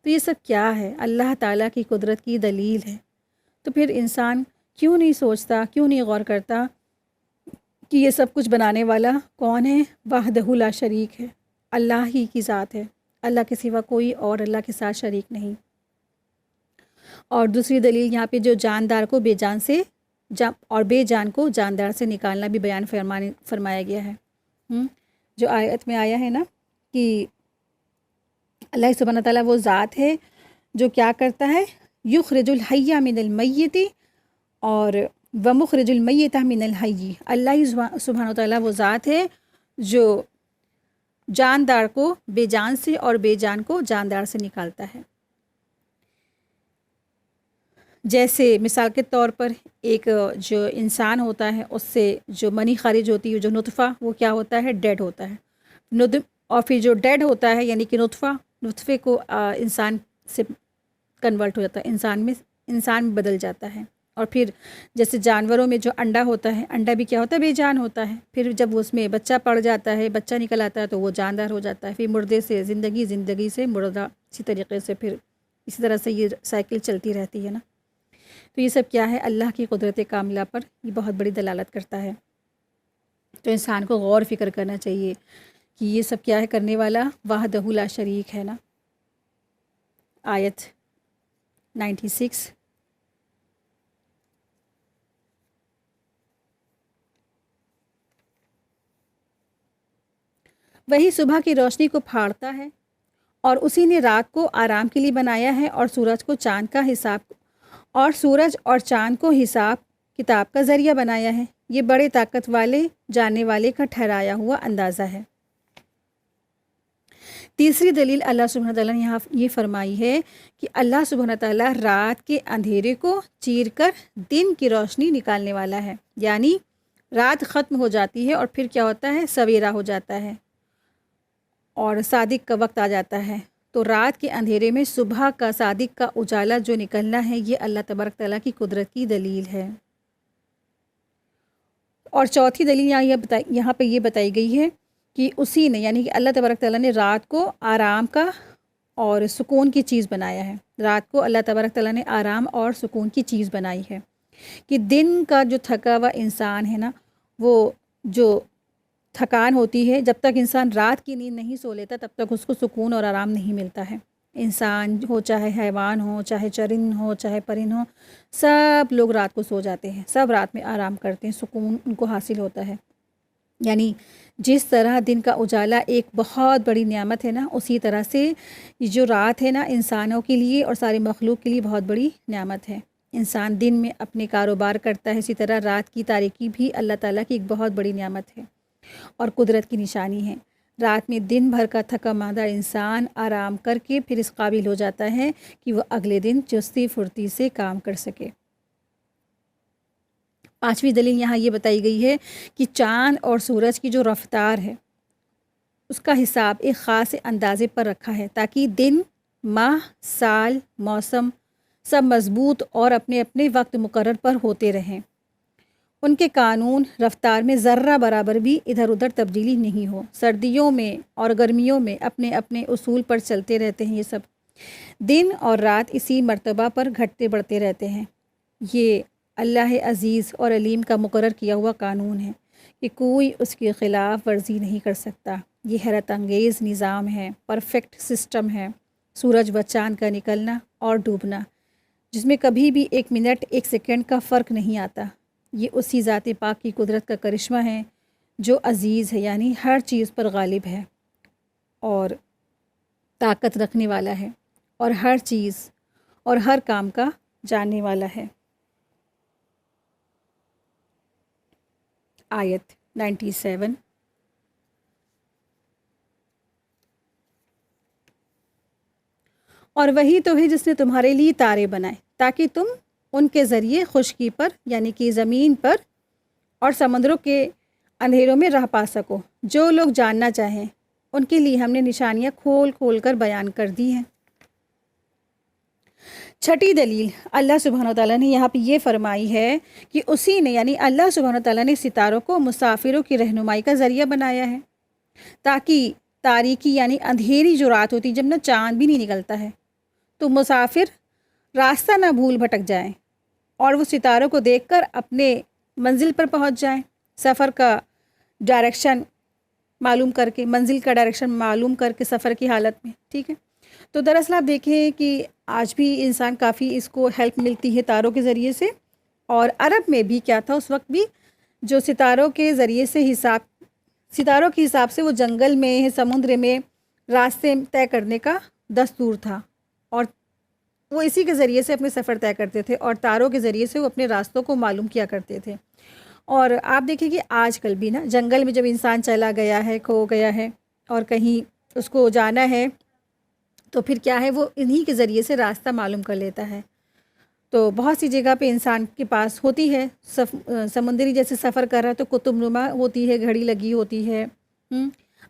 تو یہ سب کیا ہے، اللہ تعالیٰ کی قدرت کی دلیل ہے۔ تو پھر انسان کیوں نہیں سوچتا، کیوں نہیں غور کرتا کہ یہ سب کچھ بنانے والا کون ہے؟ وحدہ لا شریک ہے، اللہ ہی کی ذات ہے، اللہ کے سوا کوئی اور اللہ کے ساتھ شریک نہیں۔ اور دوسری دلیل یہاں پہ جو جاندار کو بے جان سے اور بے جان کو جاندار سے نکالنا بھی بیان فرمایا گیا ہے۔ جو آیت میں آیا ہے نا کہ اللہ سبحانہ تعالیٰ وہ ذات ہے جو کیا کرتا ہے، یخرج الحی من المیت اور ومخرج المیت من الحی۔ اللہ سبحانہ تعالیٰ وہ ذات ہے جو جاندار کو بے جان سے اور بے جان کو جاندار سے نکالتا ہے۔ جیسے مثال کے طور پر ایک جو انسان ہوتا ہے، اس سے جو منی خارج ہوتی ہے، جو نطفہ، وہ کیا ہوتا ہے، ڈیڈ ہوتا ہے، اور پھر جو ڈیڈ ہوتا ہے یعنی کہ نطفے کو انسان سے کنورٹ ہو جاتا ہے، انسان میں بدل جاتا ہے، اور پھر جیسے جانوروں میں جو انڈا ہوتا ہے، انڈا بھی کیا ہوتا ہے؟ بے جان ہوتا ہے، پھر جب اس میں بچہ پڑ جاتا ہے، بچہ نکل آتا ہے تو وہ جاندار ہو جاتا ہے، پھر مردے سے زندگی، زندگی سے مردہ، اسی طریقے سے پھر اسی طرح سے یہ سائیکل چلتی رہتی ہے نا۔ تو یہ سب کیا ہے؟ اللہ کی قدرت کاملہ پر یہ بہت بڑی دلالت کرتا ہے۔ تو انسان کو غور فکر کرنا چاہیے کہ یہ سب کیا ہے کرنے والا؟ وحدہ لا شریک ہے نا۔ آیت 96۔ وہی صبح کی روشنی کو پھاڑتا ہے اور اسی نے رات کو آرام کے لیے بنایا ہے، اور سورج اور چاند کو حساب کتاب کا ذریعہ بنایا ہے۔ یہ بڑے طاقت والے، جاننے والے کا ٹھہرایا ہوا اندازہ ہے۔ تیسری دلیل اللہ سبحانہ تعالیٰ نے یہاں یہ فرمائی ہے کہ اللہ سبحانہ تعالیٰ رات کے اندھیرے کو چیر کر دن کی روشنی نکالنے والا ہے، یعنی رات ختم ہو جاتی ہے اور پھر کیا ہوتا ہے؟ سویرا ہو جاتا ہے اور صادق کا وقت آ جاتا ہے۔ تو رات کے اندھیرے میں صبح کا صادق کا اجالا جو نکلنا ہے، یہ اللہ تبارک تعالیٰ کی قدرت کی دلیل ہے۔ اور چوتھی دلیل یہاں پہ یہ بتائی گئی ہے کہ اسی نے، یعنی کہ اللہ تبارک تعالیٰ نے رات کو آرام کا اور سکون کی چیز بنایا ہے۔ رات کو اللہ تبارک تعالیٰ نے آرام اور سکون کی چیز بنائی ہے کہ دن کا جو تھکا ہوا انسان ہے نا، وہ جو تھکان ہوتی ہے، جب تک انسان رات کی نیند نہیں سو لیتا تب تک اس کو سکون اور آرام نہیں ملتا ہے۔ انسان ہو، چاہے حیوان ہو، چاہے چرند ہو، چاہے پرند ہو، سب لوگ رات کو سو جاتے ہیں، سب رات میں آرام کرتے ہیں، سکون ان کو حاصل ہوتا ہے۔ یعنی جس طرح دن کا اجالا ایک بہت بڑی نعمت ہے نا، اسی طرح سے یہ جو رات ہے نا، انسانوں کے لیے اور ساری مخلوق کے لیے بہت بڑی نعمت ہے۔ انسان دن میں اپنے کاروبار کرتا ہے، اسی طرح رات کی تاریکی بھی اللہ تعالیٰ کی ایک بہت بڑی نعمت ہے اور قدرت کی نشانی ہے۔ رات میں دن بھر کا تھکا ماندہ انسان آرام کر کے پھر اس قابل ہو جاتا ہے کہ وہ اگلے دن چستی پھرتی سے کام کر سکے۔ پانچویں دلیل یہاں یہ بتائی گئی ہے کہ چاند اور سورج کی جو رفتار ہے اس کا حساب ایک خاص اندازے پر رکھا ہے تاکہ دن، ماہ، سال، موسم سب مضبوط اور اپنے اپنے وقت مقرر پر ہوتے رہیں۔ ان کے قانون رفتار میں ذرہ برابر بھی ادھر ادھر تبدیلی نہیں ہو۔ سردیوں میں اور گرمیوں میں اپنے اپنے اصول پر چلتے رہتے ہیں۔ یہ سب دن اور رات اسی مرتبہ پر گھٹتے بڑھتے رہتے ہیں۔ یہ اللہ عزیز اور علیم کا مقرر کیا ہوا قانون ہے کہ کوئی اس کی خلاف ورزی نہیں کر سکتا۔ یہ حیرت انگیز نظام ہے، پرفیکٹ سسٹم ہے۔ سورج و چاند کا نکلنا اور ڈوبنا، جس میں کبھی بھی ایک منٹ، ایک سیکنڈ کا فرق نہیں آتا، یہ اسی ذات پاک کی قدرت کا کرشمہ ہے جو عزیز ہے، یعنی ہر چیز پر غالب ہے اور طاقت رکھنے والا ہے اور ہر چیز اور ہر کام کا جاننے والا ہے۔ آیت 97۔ اور وہی تو ہے جس نے تمہارے لیے تارے بنائے تاکہ تم ان کے ذریعے خشکی پر، یعنی کہ زمین پر اور سمندروں کے اندھیروں میں راہ پا سکو۔ جو لوگ جاننا چاہیں ان کے لیے ہم نے نشانیاں کھول کھول کر بیان کر دی ہیں۔ چھٹی دلیل اللہ سبحانہ تعالیٰ نے یہاں پہ یہ فرمائی ہے کہ اسی نے، یعنی اللہ سبحانہ تعالیٰ نے ستاروں کو مسافروں کی رہنمائی کا ذریعہ بنایا ہے تاکہ تاریکی، یعنی اندھیری جو رات ہوتی، جب نہ چاند بھی نہیں نکلتا ہے، تو مسافر راستہ نہ بھول بھٹک جائیں اور وہ ستاروں کو دیکھ کر اپنے منزل پر پہنچ جائیں، سفر کا ڈائریکشن معلوم کر کے، منزل کا ڈائریکشن معلوم کر کے سفر کی حالت میں، ٹھیک ہے۔ تو دراصل آپ دیکھیں کہ آج بھی انسان کافی اس کو ہیلپ ملتی ہے تاروں کے ذریعے سے، اور عرب میں بھی کیا تھا اس وقت بھی، جو ستاروں کے ذریعے سے ستاروں کے حساب سے وہ جنگل میں، سمندر میں راستے طے کرنے کا دستور تھا، اور وہ اسی کے ذریعے سے اپنے سفر طے کرتے تھے اور تاروں کے ذریعے سے وہ اپنے راستوں کو معلوم کیا کرتے تھے۔ اور آپ دیکھیں کہ آج کل بھی نا جنگل میں جب انسان چلا گیا ہے، کھو گیا ہے اور کہیں اس کو جانا ہے تو پھر کیا ہے، وہ انہی کے ذریعے سے راستہ معلوم کر لیتا ہے۔ تو بہت سی جگہ پہ انسان کے پاس ہوتی ہے، سمندری جیسے سفر کر رہا ہے تو قطب نما ہوتی ہے، گھڑی لگی ہوتی ہے،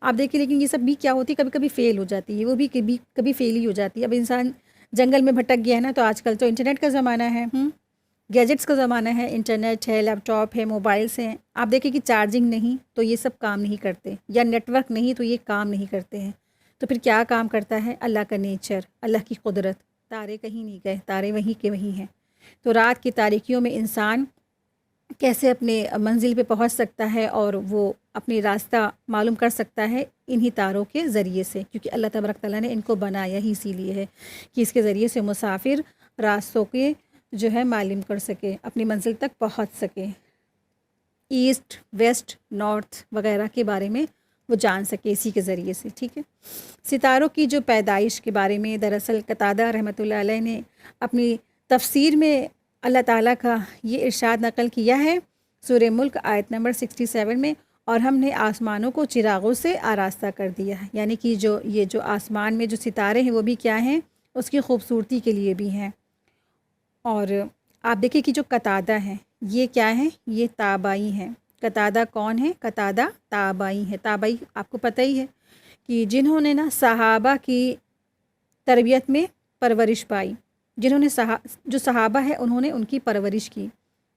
آپ دیکھیں، لیکن یہ سب بھی کیا ہوتی ہے، کبھی کبھی فیل ہو جاتی ہے، وہ بھی کبھی فیل ہی ہو جاتی ہے۔ اب انسان جنگل میں بھٹک گیا ہے نا، تو آج کل تو انٹرنیٹ کا زمانہ ہے، گیجٹس کا زمانہ ہے، انٹرنیٹ ہے، لیپ ٹاپ ہے، موبائلس ہیں. آپ دیکھیں کہ چارجنگ نہیں تو یہ سب کام نہیں کرتے، یا نیٹ ورک نہیں تو یہ کام نہیں کرتے ہیں. تو پھر کیا کام کرتا ہے؟ اللہ کا نیچر، اللہ کی قدرت. تارے کہیں نہیں گئے، تارے وہیں کے وہیں ہیں. تو رات کی تاریکیوں میں انسان کیسے اپنے منزل پہ پہنچ سکتا ہے اور وہ اپنی راستہ معلوم کر سکتا ہے؟ انہی تاروں کے ذریعے سے، کیونکہ اللہ تبارک تعالیٰ نے ان کو بنایا ہی اسی لیے ہے کہ اس کے ذریعے سے مسافر راستوں کے جو ہے معلوم کر سکے، اپنی منزل تک پہنچ سکے، ایسٹ ویسٹ نارتھ وغیرہ کے بارے میں وہ جان سکے اسی کے ذریعے سے. ٹھیک ہے. ستاروں کی جو پیدائش کے بارے میں دراصل قتادہ رحمۃ اللہ علیہ نے اپنی تفسیر میں اللہ تعالیٰ کا یہ ارشاد نقل کیا ہے سورہ ملک آیت نمبر 67 میں، اور ہم نے آسمانوں کو چراغوں سے آراستہ کر دیا ہے. یعنی کہ یہ جو آسمان میں جو ستارے ہیں وہ بھی کیا ہیں؟ اس کی خوبصورتی کے لیے بھی ہیں. اور آپ دیکھیں کہ جو قتادہ ہیں یہ کیا ہیں؟ یہ تابعی ہیں. قتادہ کون ہے؟ قتادہ تابعی ہے. تابعی آپ کو پتہ ہی ہے کہ جنہوں نے نا صحابہ کی تربیت میں پرورش پائی، جنہوں نے جو صحابہ ہے انہوں نے ان کی پرورش کی،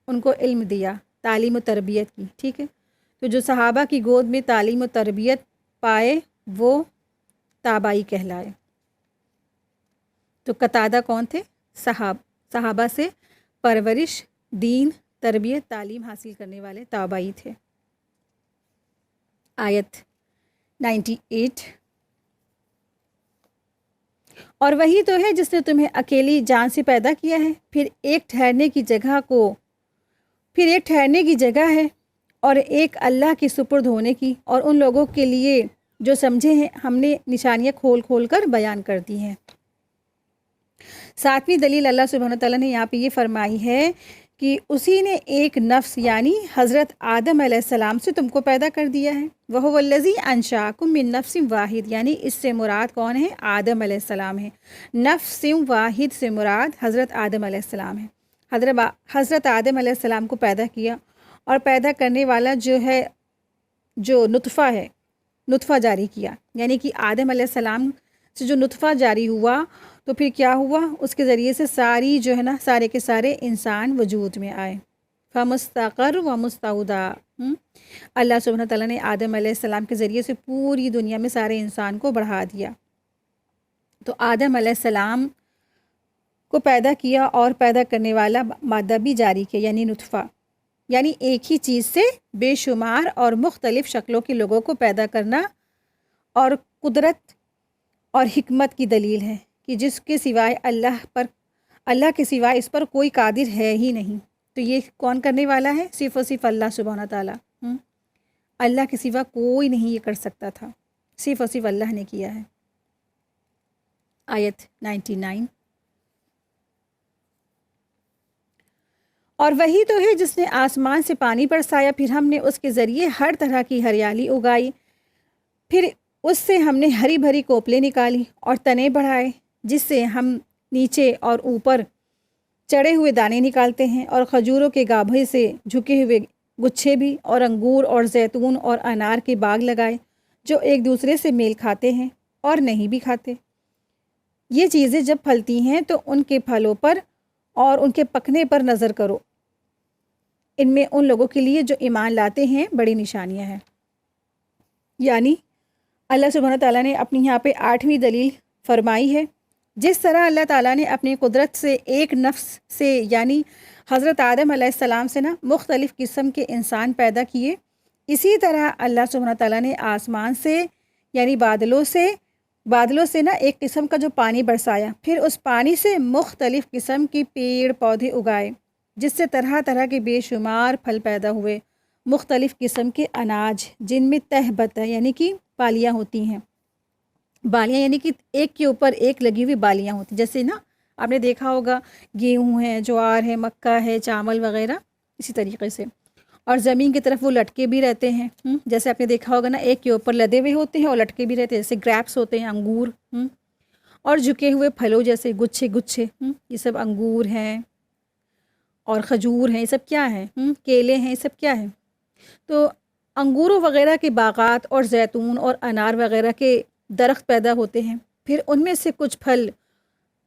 ان کو علم دیا، تعلیم و تربیت کی. ٹھیک ہے. تو جو صحابہ کی گود میں تعلیم و تربیت پائے وہ تابعی کہلائے. تو قتادہ کون تھے؟ صحابہ سے پرورش، دین، تربیت، تعلیم حاصل کرنے والے تابعی تھے. آیت 98. اور وہی تو ہے جس نے تمہیں اکیلی جان سے پیدا کیا ہے، پھر ایک ٹھہرنے کی جگہ ہے اور ایک اللہ کی سپرد ہونے کی، اور ان لوگوں کے لیے جو سمجھے ہیں ہم نے نشانیاں کھول کھول کر بیان کر دی ہیں. 7ویں دلیل اللہ سبحانہ تعالیٰ نے یہاں پہ یہ فرمائی ہے کہ اسی نے ایک نفس یعنی حضرت آدم علیہ السلام سے تم کو پیدا کر دیا ہے. وَهُوَ الَّذِي أَنشَأَكُم مِّن نَفْسٍ وَاحِدٍ، یعنی اس سے مراد کون ہے؟ آدم علیہ السلام ہے. نفس واحد سے مراد حضرت آدم علیہ السلام ہے. حضرت آدم علیہ السلام کو پیدا کیا، اور پیدا کرنے والا جو ہے جو نطفہ ہے، نطفہ جاری کیا. یعنی کہ آدم علیہ السلام سے جو نطفہ جاری ہوا تو پھر کیا ہوا؟ اس کے ذریعے سے ساری جو ہے نا سارے کے سارے انسان وجود میں آئے. فمستقر و مستودع. اللہ سبحانہ تعالیٰ نے آدم علیہ السلام کے ذریعے سے پوری دنیا میں سارے انسان کو بڑھا دیا. تو آدم علیہ السلام کو پیدا کیا اور پیدا کرنے والا مادہ بھی جاری کیا، یعنی نطفہ. یعنی ایک ہی چیز سے بے شمار اور مختلف شکلوں کے لوگوں کو پیدا کرنا، اور قدرت اور حکمت کی دلیل ہے کہ جس کے سوائے اللہ کے سوائے اس پر کوئی قادر ہے ہی نہیں. تو یہ کون کرنے والا ہے؟ صرف اور صرف اللہ سبحانہ تعالیٰ. اللہ کے سوا کوئی نہیں یہ کر سکتا تھا، صرف اور صرف اللہ نے کیا ہے. آیت 99. اور وہی تو ہے جس نے آسمان سے پانی برسایا، پھر ہم نے اس کے ذریعے ہر طرح کی ہریالی اگائی، پھر اس سے ہم نے ہری بھری کوپلیں نکالی اور تنے بڑھائے، جس سے ہم نیچے اور اوپر چڑھے ہوئے دانے نکالتے ہیں، اور کھجوروں کے گابھے سے جھکے ہوئے گچھے بھی، اور انگور اور زیتون اور انار کے باغ لگائے جو ایک دوسرے سے میل کھاتے ہیں اور نہیں بھی کھاتے. یہ چیزیں جب پھلتی ہیں تو ان کے پھلوں پر اور ان کے پکنے پر نظر کرو، ان میں ان لوگوں کے لیے جو ایمان لاتے ہیں بڑی نشانیاں ہیں. یعنی اللہ سبحانہ تعالیٰ نے اپنی یہاں پہ 8ویں دلیل فرمائی ہے. جس طرح اللہ تعالیٰ نے اپنی قدرت سے ایک نفس سے یعنی حضرت آدم علیہ السلام سے نا مختلف قسم کے انسان پیدا کیے، اسی طرح اللہ سبحانہ تعالیٰ نے آسمان سے یعنی بادلوں سے نا ایک قسم کا جو پانی برسایا، پھر اس پانی سے مختلف قسم کی پیڑ پودے اگائے، جس سے طرح طرح کے بے شمار پھل پیدا ہوئے، مختلف قسم کے اناج جن میں تہبت ہے یعنی کہ بالیاں ہوتی ہیں. بالیاں یعنی کہ ایک کے اوپر ایک لگی ہوئی بالیاں ہوتی، جیسے نا آپ نے دیکھا ہوگا گیہوں ہے، جوار ہے، مکہ ہے، چاول وغیرہ، اسی طریقے سے. اور زمین کی طرف وہ لٹکے بھی رہتے ہیں، جیسے آپ نے دیکھا ہوگا نا ایک کے اوپر لدے ہوئے ہوتے ہیں اور لٹکے بھی رہتے ہیں، جیسے گریپس ہوتے ہیں، انگور. اور جھکے ہوئے پھلوں جیسے گچھے یہ سب انگور ہیں اور کھجور ہیں، یہ سب کیا ہیں؟ کیلے ہیں، یہ سب کیا ہیں؟ تو انگوروں وغیرہ کے باغات اور زیتون اور انار وغیرہ کے درخت پیدا ہوتے ہیں. پھر ان میں سے کچھ پھل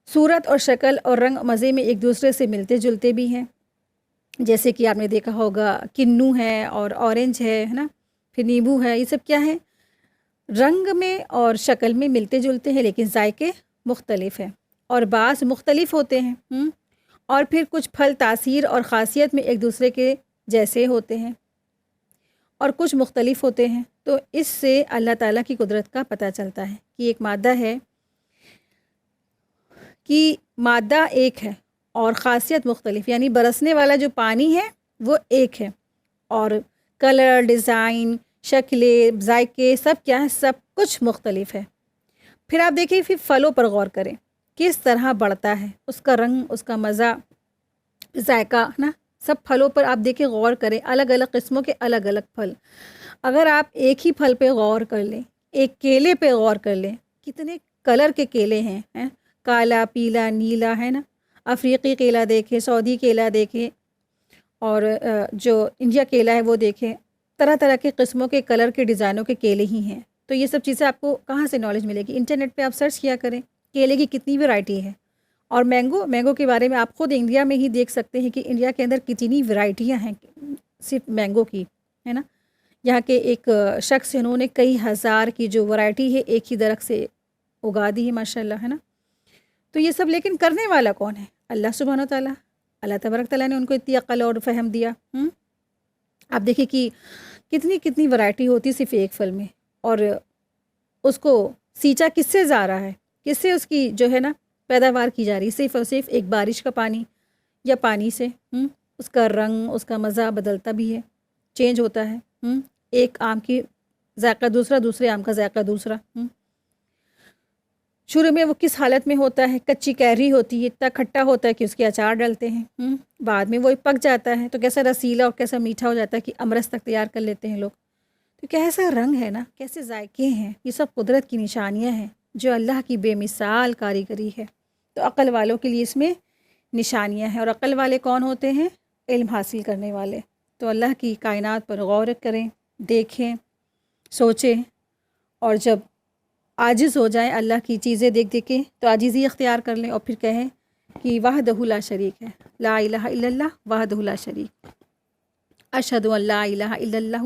صورت اور شکل اور رنگ مزے میں ایک دوسرے سے ملتے جلتے بھی ہیں، جیسے کہ آپ نے دیکھا ہوگا کنو ہے اور اورنج ہے نا، پھر نیبو ہے، یہ سب کیا ہے؟ رنگ میں اور شکل میں ملتے جلتے ہیں لیکن ذائقے مختلف ہیں، اور بعض مختلف ہوتے ہیں۔ اور پھر کچھ پھل تاثیر اور خاصیت میں ایک دوسرے کے جیسے ہوتے ہیں اور کچھ مختلف ہوتے ہیں۔ تو اس سے اللہ تعالیٰ کی قدرت کا پتہ چلتا ہے کہ ایک مادہ ہے، کہ مادہ ایک ہے اور خاصیت مختلف، یعنی برسنے والا جو پانی ہے وہ ایک ہے، اور کلر، ڈیزائن، شکلیں، ذائقے سب کیا ہے؟ سب کچھ مختلف ہے۔ پھر آپ دیکھیں، پھر پھلوں پر غور کریں کس طرح بڑھتا ہے، اس کا رنگ، اس کا مزہ، ذائقہ نا، سب پھلوں پر آپ دیکھیں، غور کریں، الگ الگ قسموں کے الگ الگ پھل۔ اگر آپ ایک ہی پھل پہ غور کر لیں، ایک کیلے پہ غور کر لیں، کتنے کلر کے کیلے ہیں، کالا، پیلا، نیلا، ہے نا، افریقی کیلا دیکھیں، سعودی کیلا دیکھیں، اور جو انڈیا کیلا ہے وہ دیکھیں، طرح طرح کے قسموں کے کلر کے ڈیزائنوں کے کیلے ہی ہیں۔ تو یہ سب چیزیں آپ کو کہاں سے نالج ملے گی؟ انٹرنیٹ پہ آپ سرچ کیا کریں، کیلے کی کتنی ورائٹی ہے۔ اور مینگو کے بارے میں آپ خود انڈیا میں ہی دیکھ سکتے ہیں کہ انڈیا کے اندر کتنی ورائٹیاں ہیں صرف مینگو کی، ہے نا۔ یہاں کے ایک شخص، انہوں نے کئی ہزار کی جو ورائٹی ہے ایک ہی درخت سے اگا دی ہے، ماشاءاللہ، ہے نا۔ تو یہ سب لیکن کرنے والا کون ہے؟ اللہ سبحانہ و تعالیٰ۔ اللہ تبارک تعالیٰ نے ان کو اتنی عقل اور فہم دیا۔ آپ دیکھیں کہ کتنی ورائٹی ہوتی صرف ایک پھل میں، اور اس کو سینچا کس سے جا رہا ہے، کس سے اس کی جو ہے نا پیداوار کی جا رہی ہے؟ صرف اور صرف ایک بارش کا پانی یا پانی سے۔ اس کا رنگ، اس کا مزہ بدلتا بھی ہے، چینج ہوتا ہے۔ ایک آم کی ذائقہ دوسرا، دوسرے آم کا ذائقہ دوسرا۔ شروع میں وہ کس حالت میں ہوتا ہے؟ کچی کیری ہوتی ہے، اتنا کھٹا ہوتا ہے کہ اس کے اچار ڈلتے ہیں۔ بعد میں وہ پک جاتا ہے تو کیسا رسیلا اور کیسا میٹھا ہو جاتا ہے کہ امرس تک تیار کر لیتے ہیں لوگ۔ تو کیسا رنگ ہے نا، کیسے ذائقے ہیں، یہ سب قدرت کی نشانیاں ہیں جو اللہ کی بے مثال کاریگری ہے۔ تو عقل والوں کے لیے اس میں نشانیاں ہیں، اور عقل والے کون ہوتے ہیں؟ علم حاصل کرنے والے۔ تو اللہ کی کائنات پر غور کریں، دیکھیں، سوچیں، اور جب عاجز ہو جائیں اللہ کی چیزیں دیکھ دیکھ کے تو عاجزی اختیار کر لیں، اور پھر کہیں کہ وحدہ لا شریک ہے، لا الہ الا اللہ وحدہ لا شریک، اشہد ان لا الہ الا اللہ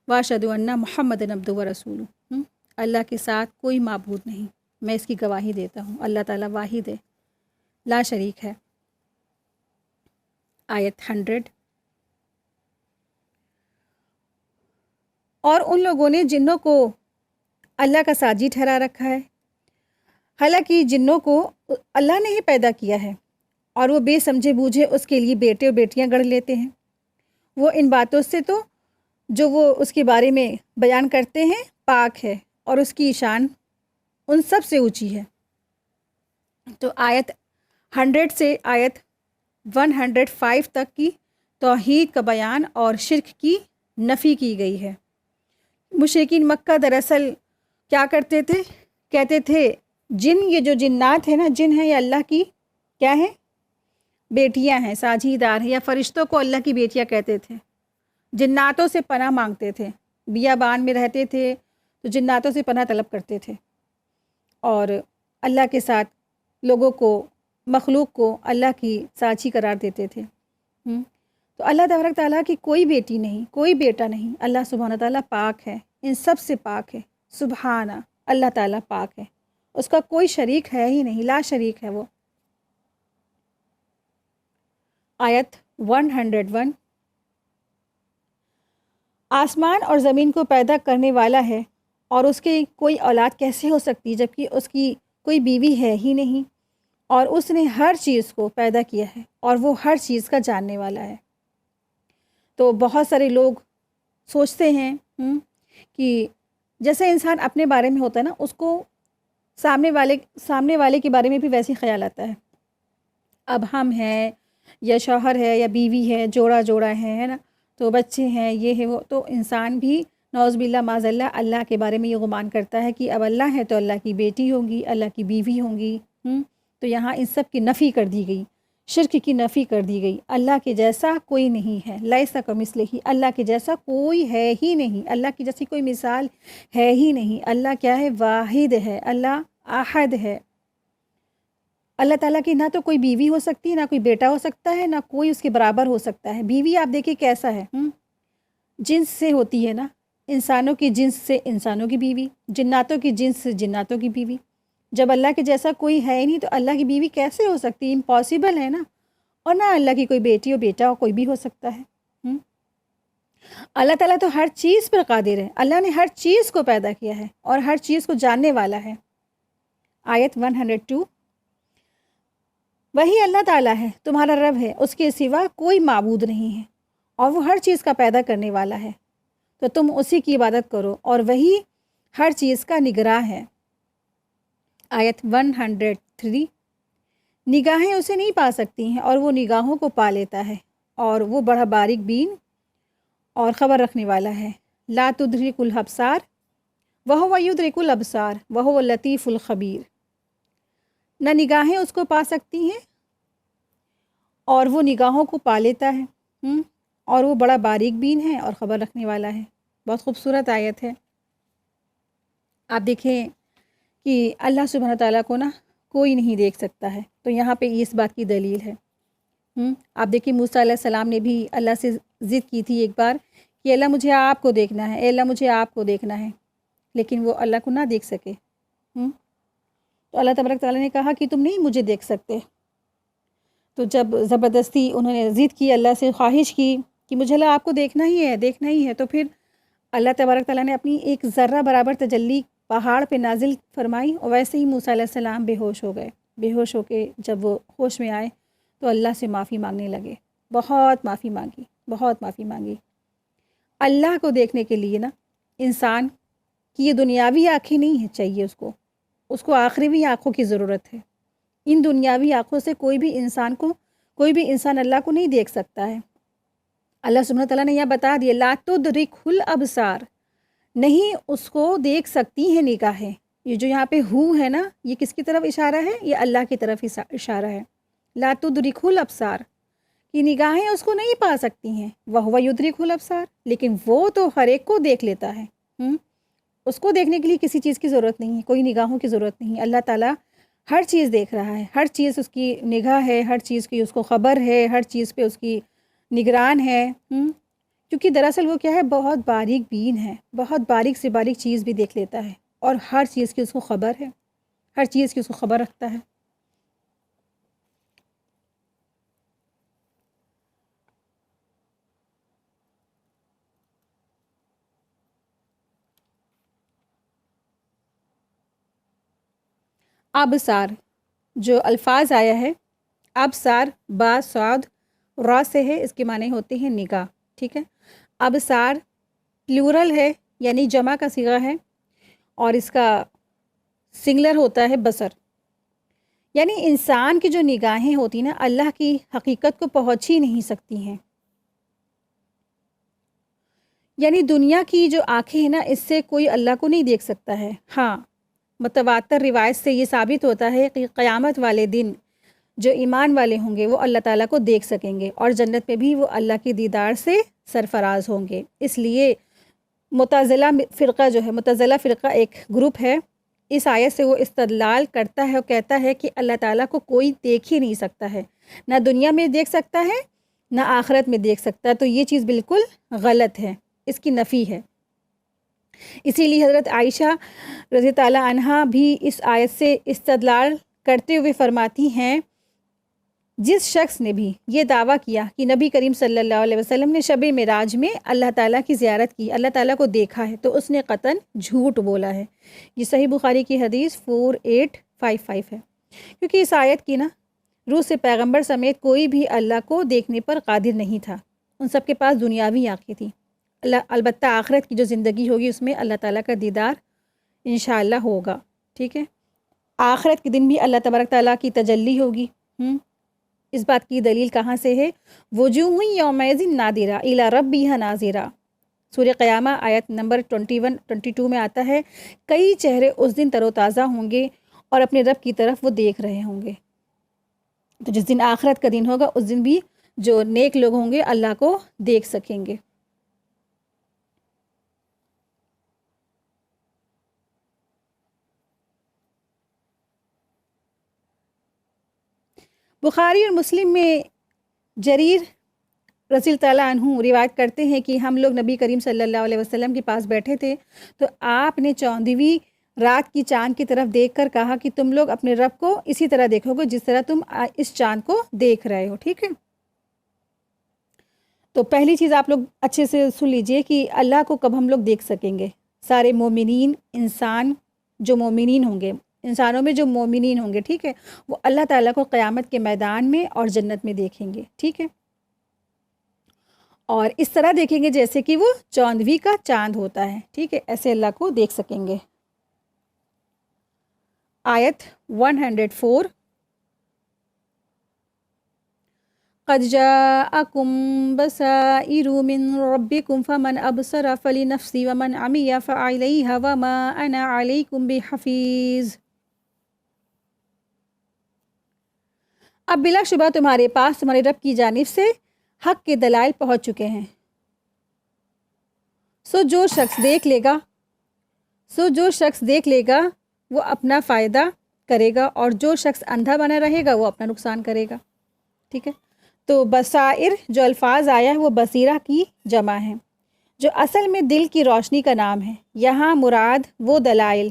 واشہد ان محمد عبدہ ورسولہ۔ اللہ کے ساتھ کوئی معبود نہیں، میں اس کی گواہی دیتا ہوں، اللہ تعالیٰ واحد ہے، لا شریک ہے۔ آیت 100۔ اور ان لوگوں نے جنوں کو اللہ کا ساجی ٹھہرا رکھا ہے، حالانکہ جنوں کو اللہ نے ہی پیدا کیا ہے، اور وہ بے سمجھے بوجھے اس کے لیے بیٹے اور بیٹیاں گڑھ لیتے ہیں۔ وہ ان باتوں سے تو جو وہ اس کے بارے میں بیان کرتے ہیں پاک ہے، اور اس کی شان ان سب سے اونچی ہے۔ تو آیت 100 سے آیت 105 تک کی توحید کا بیان اور شرک کی نفی کی گئی ہے۔ مشرکین مکہ دراصل کیا کرتے تھے؟ کہتے تھے جن، یہ جو جنات ہیں نا، جن ہیں یہ اللہ کی کیا ہیں؟ بیٹیاں ہیں، ساجھیدار ہیں، یا فرشتوں کو اللہ کی بیٹیاں کہتے تھے۔ جناتوں سے پناہ مانگتے تھے، بیابان میں رہتے تھے تو جناتوں سے پناہ طلب کرتے تھے، اور اللہ کے ساتھ لوگوں کو، مخلوق کو اللہ کی ساچھی قرار دیتے تھے۔ تو اللہ تبارک تعالیٰ کی کوئی بیٹی نہیں، کوئی بیٹا نہیں، اللہ سبحانہ تعالیٰ پاک ہے، ان سب سے پاک ہے، سبحانہ، اللہ تعالیٰ پاک ہے، اس کا کوئی شریک ہے ہی نہیں، لا شریک ہے وہ۔ آیت 101۔ آسمان اور زمین کو پیدا کرنے والا ہے، اور اس کی کوئی اولاد کیسے ہو سکتی جبکہ اس کی کوئی بیوی ہے ہی نہیں، اور اس نے ہر چیز کو پیدا کیا ہے، اور وہ ہر چیز کا جاننے والا ہے۔ تو بہت سارے لوگ سوچتے ہیں کہ جیسے انسان اپنے بارے میں ہوتا ہے نا، اس کو سامنے والے کے بارے میں بھی ویسے ہی خیال آتا ہے۔ اب ہم ہیں یا شوہر ہے یا بیوی ہے، جوڑا ہے نا، تو بچے ہیں، یہ ہے وہ، تو انسان بھی نعوذ باللہ معاذ اللہ اللہ کے بارے میں یہ گمان کرتا ہے کہ اب اللہ ہے تو اللہ کی بیٹی ہوگی، اللہ کی بیوی ہوں گی۔ تو یہاں ان سب کی نفی کر دی گئی، شرک کی نفی کر دی گئی۔ اللہ کے جیسا کوئی نہیں ہے، لیس کمثلہ، اللہ کے جیسا کوئی ہے ہی نہیں، اللہ کی جیسی کوئی مثال ہے ہی نہیں۔ اللہ کیا ہے؟ واحد ہے، اللہ احد ہے۔ اللہ تعالیٰ کی نہ تو کوئی بیوی ہو سکتی ہے، نہ کوئی بیٹا ہو سکتا ہے، نہ کوئی اس کے برابر ہو سکتا ہے۔ بیوی آپ دیکھیے کیسا ہے، جنس سے ہوتی ہے نا، انسانوں کی جنس سے انسانوں کی بیوی، جناتوں کی جنس سے جناتوں کی بیوی۔ جب اللہ کے جیسا کوئی ہے ہی نہیں تو اللہ کی بیوی کیسے ہو سکتی ہے؟ امپاسبل ہے نا۔ اور نہ اللہ کی کوئی بیٹی اور بیٹا ہو، کوئی بھی ہو سکتا ہے۔ اللہ تعالیٰ تو ہر چیز پر قادر ہے، اللہ نے ہر چیز کو پیدا کیا ہے اور ہر چیز کو جاننے والا ہے۔ آیت 102، وہی اللہ تعالیٰ ہے، تمہارا رب ہے، اس کے سوا کوئی معبود نہیں ہے، اور وہ ہر چیز کا پیدا کرنے والا ہے، تو تم اسی کی عبادت کرو، اور وہی ہر چیز کا نگراں ہے۔ آیت 103، نگاہیں اسے نہیں پا سکتی ہیں اور وہ نگاہوں کو پا لیتا ہے، اور وہ بڑا باریک بین اور خبر رکھنے والا ہے۔ لا تدرک الابصار وہو یدرک الابصار وہو اللطیف الخبیر، نہ نگاہیں اس کو پا سکتی ہیں اور وہ نگاہوں کو پا لیتا ہے، اور وہ بڑا باریک بین ہے اور خبر رکھنے والا ہے۔ بہت خوبصورت آیت ہے۔ آپ دیکھیں کہ اللہ سبحانہ تعالیٰ کو نا کوئی نہیں دیکھ سکتا ہے، تو یہاں پہ اس بات کی دلیل ہے۔ آپ دیکھیں موسیٰ علیہ السلام نے بھی اللہ سے ضد کی تھی ایک بار کہ اللہ مجھے آپ کو دیکھنا ہے، اے اللہ مجھے آپ کو دیکھنا ہے، لیکن وہ اللہ کو نہ دیکھ سکے۔ تو اللہ تبارک تعالیٰ نے کہا کہ تم نہیں مجھے دیکھ سکتے۔ تو جب زبردستی انہوں نے ضد کی، اللہ سے خواہش کی کہ مجھے اللہ آپ کو دیکھنا ہی ہے، دیکھنا ہی ہے، تو پھر اللہ تبارک تعالیٰ نے اپنی ایک ذرہ برابر تجلی پہاڑ پہ نازل فرمائی، اور ویسے ہی موسیٰ علیہ السلام بے ہوش ہو گئے۔ بے ہوش ہو کے جب وہ ہوش میں آئے تو اللہ سے معافی مانگنے لگے، بہت معافی مانگی، بہت معافی مانگی۔ اللہ کو دیکھنے کے لیے نا انسان کی یہ دنیاوی آنکھیں نہیں چاہیے، اس کو آخروی آنکھوں کی ضرورت ہے۔ ان دنیاوی آنکھوں سے کوئی بھی انسان اللہ کو نہیں دیکھ سکتا ہے۔ اللہ سبحانہ تعالیٰ نے یہ بتا دیا، لا تدرک الابصار، نہیں اس کو دیکھ سکتی ہیں نگاہیں۔ یہ جو یہاں پہ ہو ہے نا، یہ کس کی طرف اشارہ ہے؟ یہ اللہ کی طرف اشارہ ہے۔ لا تدرک الابصار، یہ نگاہیں اس کو نہیں پا سکتی ہیں، وہو یدرک الابصار، لیکن وہ تو ہر ایک کو دیکھ لیتا ہے۔ اس کو دیکھنے کے لیے کسی چیز کی ضرورت نہیں ہے، کوئی نگاہوں کی ضرورت نہیں۔ اللہ تعالیٰ ہر چیز دیکھ رہا ہے، ہر چیز اس کی نگاہ ہے، ہر چیز کی اس کو خبر ہے، ہر چیز پہ اس کی نگران ہے۔ کیونکہ دراصل وہ کیا ہے، بہت باریک بین ہے، بہت باریک سے باریک چیز بھی دیکھ لیتا ہے، اور ہر چیز کی اس کو خبر ہے، ہر چیز کی اس کو خبر رکھتا ہے۔ ابصار جو الفاظ آیا ہے، ابصار با صاد را سے ہے، اس کے معنی ہوتے ہیں نگاہ، ٹھیک ہے۔ ابصار پلورل ہے، یعنی جمع کا صیغہ ہے، اور اس کا سنگلر ہوتا ہے بصر، یعنی انسان کی جو نگاہیں ہوتی نا اللہ کی حقیقت کو پہنچ ہی نہیں سکتی ہیں۔ یعنی دنیا کی جو آنکھیں ہیں نا، اس سے کوئی اللہ کو نہیں دیکھ سکتا ہے۔ ہاں، متواتر روایت سے یہ ثابت ہوتا ہے کہ قیامت والے دن جو ایمان والے ہوں گے وہ اللہ تعالیٰ کو دیکھ سکیں گے، اور جنت میں بھی وہ اللہ کی دیدار سے سرفراز ہوں گے۔ اس لیے معتزلہ فرقہ ایک گروپ ہے، اس آیت سے وہ استدلال کرتا ہے اور کہتا ہے کہ اللہ تعالیٰ کو کوئی دیکھ ہی نہیں سکتا ہے، نہ دنیا میں دیکھ سکتا ہے نہ آخرت میں دیکھ سکتا ہے۔ تو یہ چیز بالکل غلط ہے، اس کی نفی ہے۔ اسی لیے حضرت عائشہ رضی تعالیٰ عنہا بھی اس آیت سے استدلال کرتے ہوئے فرماتی ہیں، جس شخص نے بھی یہ دعویٰ کیا کہ نبی کریم صلی اللہ علیہ وسلم نے شب معراج میں اللہ تعالیٰ کی زیارت کی، اللہ تعالیٰ کو دیکھا ہے، تو اس نے قطعاً جھوٹ بولا ہے۔ یہ صحیح بخاری کی حدیث 4855 ہے، کیونکہ اس آیت کی نا روح سے پیغمبر سمیت کوئی بھی اللہ کو دیکھنے پر قادر نہیں تھا، ان سب کے پاس دنیاوی آنکھیں تھیں۔ البتہ آخرت کی جو زندگی ہوگی اس میں اللہ تعالیٰ کا دیدار انشاءاللہ ہوگا، ٹھیک ہے۔ آخرت کے دن بھی اللہ تبارک تعالیٰ کی تجلی ہوگی۔ اس بات کی دلیل کہاں سے ہے؟ وجوہ یومئذ ناظرہ الی ربہا ناظرہ، سورہ قیامہ آیت نمبر 21-22 میں آتا ہے، کئی چہرے اس دن تر و تازہ ہوں گے اور اپنے رب کی طرف وہ دیکھ رہے ہوں گے۔ تو جس دن آخرت کا دن ہوگا اس دن بھی جو نیک لوگ ہوں گے اللہ کو دیکھ سکیں گے۔ بخاری اور مسلم میں جریر رضی اللہ تعالیٰ عنہ روایت کرتے ہیں کہ ہم لوگ نبی کریم صلی اللہ علیہ وسلم کے پاس بیٹھے تھے تو آپ نے 14ویں رات کی چاند کی طرف دیکھ کر کہا کہ تم لوگ اپنے رب کو اسی طرح دیکھو گے جس طرح تم اس چاند کو دیکھ رہے ہو. ٹھیک ہے. تو پہلی چیز آپ لوگ اچھے سے سن لیجئے کہ اللہ کو کب ہم لوگ دیکھ سکیں گے. سارے مومنین انسان جو مومنین ہوں گے، انسانوں میں جو مومنین ہوں گے، ٹھیک ہے، وہ اللہ تعالیٰ کو قیامت کے میدان میں اور جنت میں دیکھیں گے. ٹھیک ہے. اور اس طرح دیکھیں گے جیسے کہ وہ 14ویں کا چاند ہوتا ہے. ٹھیک ہے. ایسے اللہ کو دیکھ سکیں گے. آیت 104 قد جاءکم بصائر من ربکم فمن ابصر فلنفسه ومن عمی فعلیہا وما انا علیکم بحفیظ. اب بلا شبہ تمہارے پاس تمہارے رب کی جانب سے حق کے دلائل پہنچ چکے ہیں. سو جو شخص دیکھ لے گا وہ اپنا فائدہ کرے گا اور جو شخص اندھا بنا رہے گا وہ اپنا نقصان کرے گا. ٹھیک ہے. تو بصائر جو الفاظ آیا ہے وہ بصیرہ کی جمع ہے جو اصل میں دل کی روشنی کا نام ہے. یہاں مراد وہ دلائل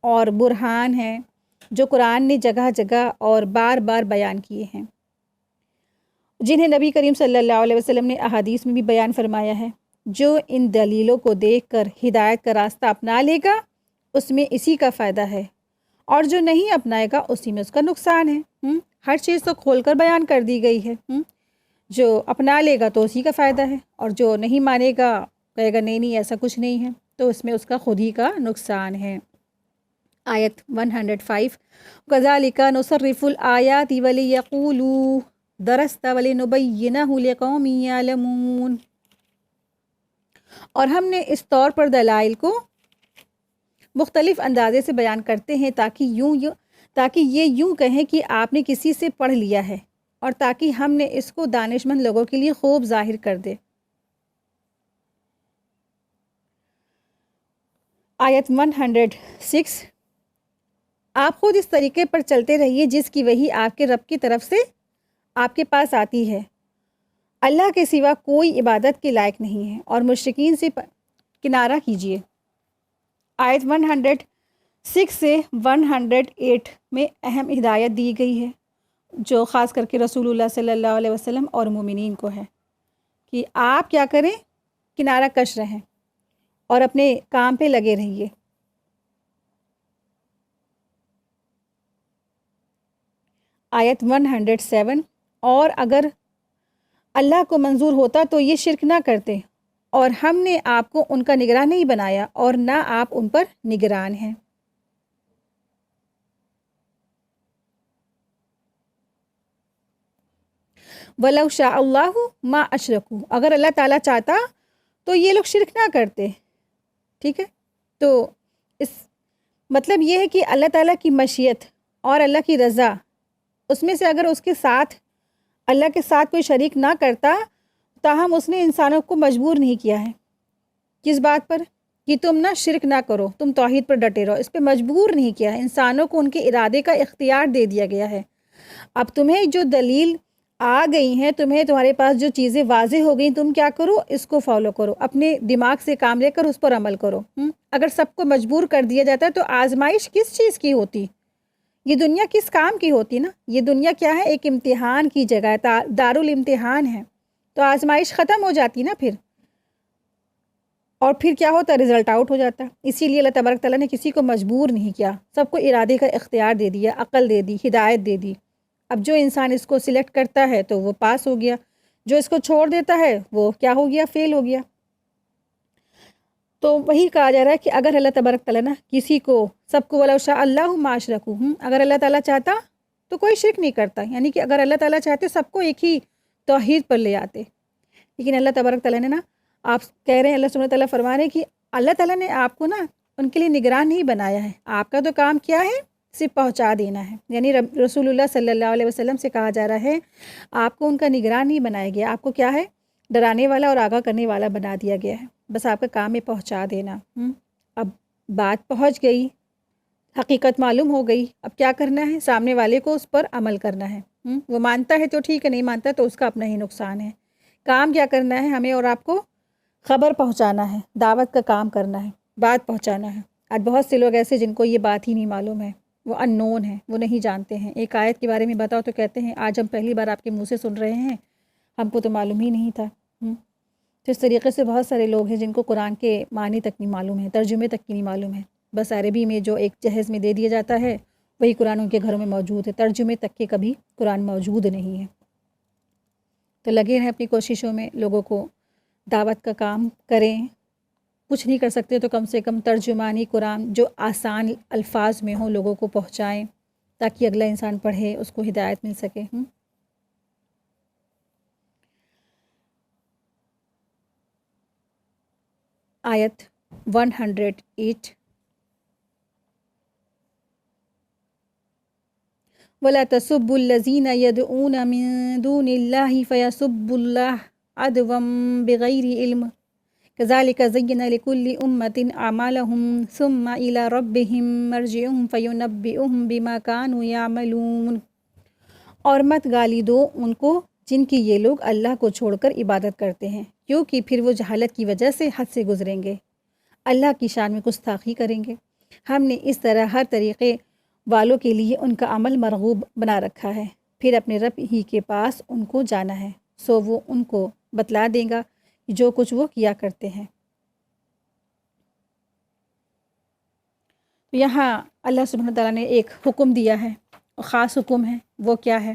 اور برہان ہیں جو قرآن نے جگہ جگہ اور بار بار بیان کیے ہیں، جنہیں نبی کریم صلی اللہ علیہ وسلم نے احادیث میں بھی بیان فرمایا ہے. جو ان دلیلوں کو دیکھ کر ہدایت کا راستہ اپنا لے گا اس میں اسی کا فائدہ ہے، اور جو نہیں اپنائے گا اسی میں اس کا نقصان ہے. ہر چیز تو کھول کر بیان کر دی گئی ہے. جو اپنا لے گا تو اسی کا فائدہ ہے، اور جو نہیں مانے گا، کہے گا نہیں ایسا کچھ نہیں ہے، تو اس میں اس کا خود ہی کا نقصان ہے. آیت 105 کذالک نصرف الآیات ولیقولوا درست ولنبینہ لقوم یعلمون. اور ہم نے اس طور پر دلائل کو مختلف اندازے سے بیان کرتے ہیں تاکہ یہ یوں کہیں کہ آپ نے کسی سے پڑھ لیا ہے، اور تاکہ ہم نے اس کو دانشمند لوگوں کے لیے خوب ظاہر کر دے. آیت 106 آپ خود اس طریقے پر چلتے رہیے جس کی وحی آپ کے رب کی طرف سے آپ کے پاس آتی ہے. اللہ کے سوا کوئی عبادت کے لائق نہیں ہے، اور مشرکین سے کنارہ کیجیے. آیت 106 سے 108 میں اہم ہدایت دی گئی ہے جو خاص کر کے رسول اللہ صلی اللہ علیہ وسلم اور مومنین کو ہے کہ آپ کیا کریں، کنارہ کش رہیں اور اپنے کام پہ لگے رہیے. آیت 107 اور اگر اللہ کو منظور ہوتا تو یہ شرک نہ کرتے، اور ہم نے آپ کو ان کا نگراں نہیں بنایا اور نہ آپ ان پر نگران ہیں. وَلَوْ شَاءَ اللَّهُ مَا أَشْرَكُوا اگر اللہ تعالیٰ چاہتا تو یہ لوگ شرک نہ کرتے. ٹھیک ہے. تو اس مطلب یہ ہے کہ اللہ تعالیٰ کی مشیت اور اللہ کی رضا، اس میں سے اگر اس کے ساتھ اللہ کے ساتھ کوئی شریک نہ کرتا، تاہم اس نے انسانوں کو مجبور نہیں کیا ہے کس بات پر کہ تم نہ شرک نہ کرو، تم توحید پر ڈٹے رہو. اس پہ مجبور نہیں کیا ہے، انسانوں کو ان کے ارادے کا اختیار دے دیا گیا ہے. اب تمہیں جو دلیل آ گئی ہیں، تمہارے پاس جو چیزیں واضح ہو گئیں، تم کیا کرو، اس کو فالو کرو، اپنے دماغ سے کام لے کر اس پر عمل کرو. اگر سب کو مجبور کر دیا جاتا تو آزمائش کس چیز کی ہوتی، یہ دنیا کس کام کی ہوتی نا. یہ دنیا کیا ہے، ایک امتحان کی جگہ ہے، دارالامتحان ہے. تو آزمائش ختم ہو جاتی نا پھر، اور پھر کیا ہوتا، رزلٹ آؤٹ ہو جاتا. اسی لیے اللہ تبارک تعالیٰ نے کسی کو مجبور نہیں کیا، سب کو ارادے کا اختیار دے دیا، عقل دے دی، ہدایت دے دی. اب جو انسان اس کو سلیکٹ کرتا ہے تو وہ پاس ہو گیا، جو اس کو چھوڑ دیتا ہے وہ کیا ہو گیا، فیل ہو گیا. تو وہی کہا جا رہا ہے کہ اگر اللہ تبارک تعالیٰ نا کسی کو، سب کو وَلَوْ شَاءَ اللَّهُ مَا أَشْرَكُوا اگر اللہ تعالیٰ چاہتا تو کوئی شرک نہیں کرتا، یعنی کہ اگر اللہ تعالیٰ چاہتے سب کو ایک ہی توحید پر لے آتے. لیکن اللہ تبارک تعالیٰ نے نا، آپ کہہ رہے ہیں، اللہ سبحانہ تعالیٰ فرما رہے ہیں کہ اللہ تعالیٰ نے آپ کو نا ان کے لیے نگران نہیں بنایا ہے. آپ کا تو کام کیا ہے، صرف پہنچا دینا ہے. یعنی رسول اللہ صلی اللہ علیہ وسلم سے کہا جا رہا ہے آپ کو ان کا نگران نہیں بنایا گیا، آپ کو کیا ہے، ڈرانے والا اور آگاہ کرنے والا بنا دیا گیا ہے. بس آپ کا کام ہے پہنچا دینا. اب بات پہنچ گئی، حقیقت معلوم ہو گئی، اب کیا کرنا ہے، سامنے والے کو اس پر عمل کرنا ہے. وہ مانتا ہے تو ٹھیک ہے، نہیں مانتا تو اس کا اپنا ہی نقصان ہے۔ کام کیا کرنا ہے ہمیں اور آپ کو؟ خبر پہنچانا ہے، دعوت کا کام کرنا ہے، بات پہنچانا ہے۔ آج بہت سے لوگ ایسے جن کو یہ بات ہی نہیں معلوم ہے، وہ ان نون ہیں، وہ نہیں جانتے ہیں۔ ایک آیت کے بارے میں بتاؤ تو کہتے ہیں آج ہم پہلی بار آپ کے منہ سے سن رہے ہیں، ہم کو تو معلوم ہی نہیں تھا۔ تو اس طریقے سے بہت سارے لوگ ہیں جن کو قرآن کے معنی تک نہیں معلوم ہے، ترجمے تک کی نہیں معلوم ہے۔ بس عربی میں جو ایک جہیز میں دے دیا جاتا ہے وہی قرآن ان کے گھروں میں موجود ہے، ترجمے تک کے کبھی قرآن موجود نہیں ہے۔ تو لگے رہیں اپنی کوششوں میں، لوگوں کو دعوت کا کام کریں۔ کچھ نہیں کر سکتے تو کم سے کم ترجمانی قرآن جو آسان الفاظ میں ہوں لوگوں کو پہنچائیں، تاکہ اگلا انسان پڑھے اس کو ہدایت مل سکے۔ آیت 108 وَلَا تَسُبُّوا الَّذِينَ يَدْعُونَ مِن دُونِ اللَّهِ فَيَسُبُّوا اللَّهَ عَدْوًا بِغَيْرِ عِلْمٍ كَذَلِكَ زَيَّنَ لِكُلِّ أُمَّةٍ أَعْمَالَهُمْ ثُمَّ إِلَى رَبِّهِمْ مَرْجِعُهُمْ فَيُنَبِّئُهُم بِمَا كَانُوا يَعْمَلُونَ۔ اور مت گالی دو ان کو جن کی یہ لوگ اللہ کو چھوڑ کر عبادت کرتے ہیں، کیونکہ پھر وہ جہالت کی وجہ سے حد سے گزریں گے، اللہ کی شان میں گستاخی کریں گے۔ ہم نے اس طرح ہر طریقے والوں کے لیے ان کا عمل مرغوب بنا رکھا ہے، پھر اپنے رب ہی کے پاس ان کو جانا ہے، سو وہ ان کو بتلا دے گا جو کچھ وہ کیا کرتے ہیں۔ یہاں اللہ سبحانہ تعالیٰ نے ایک حکم دیا ہے، خاص حکم ہے، وہ کیا ہے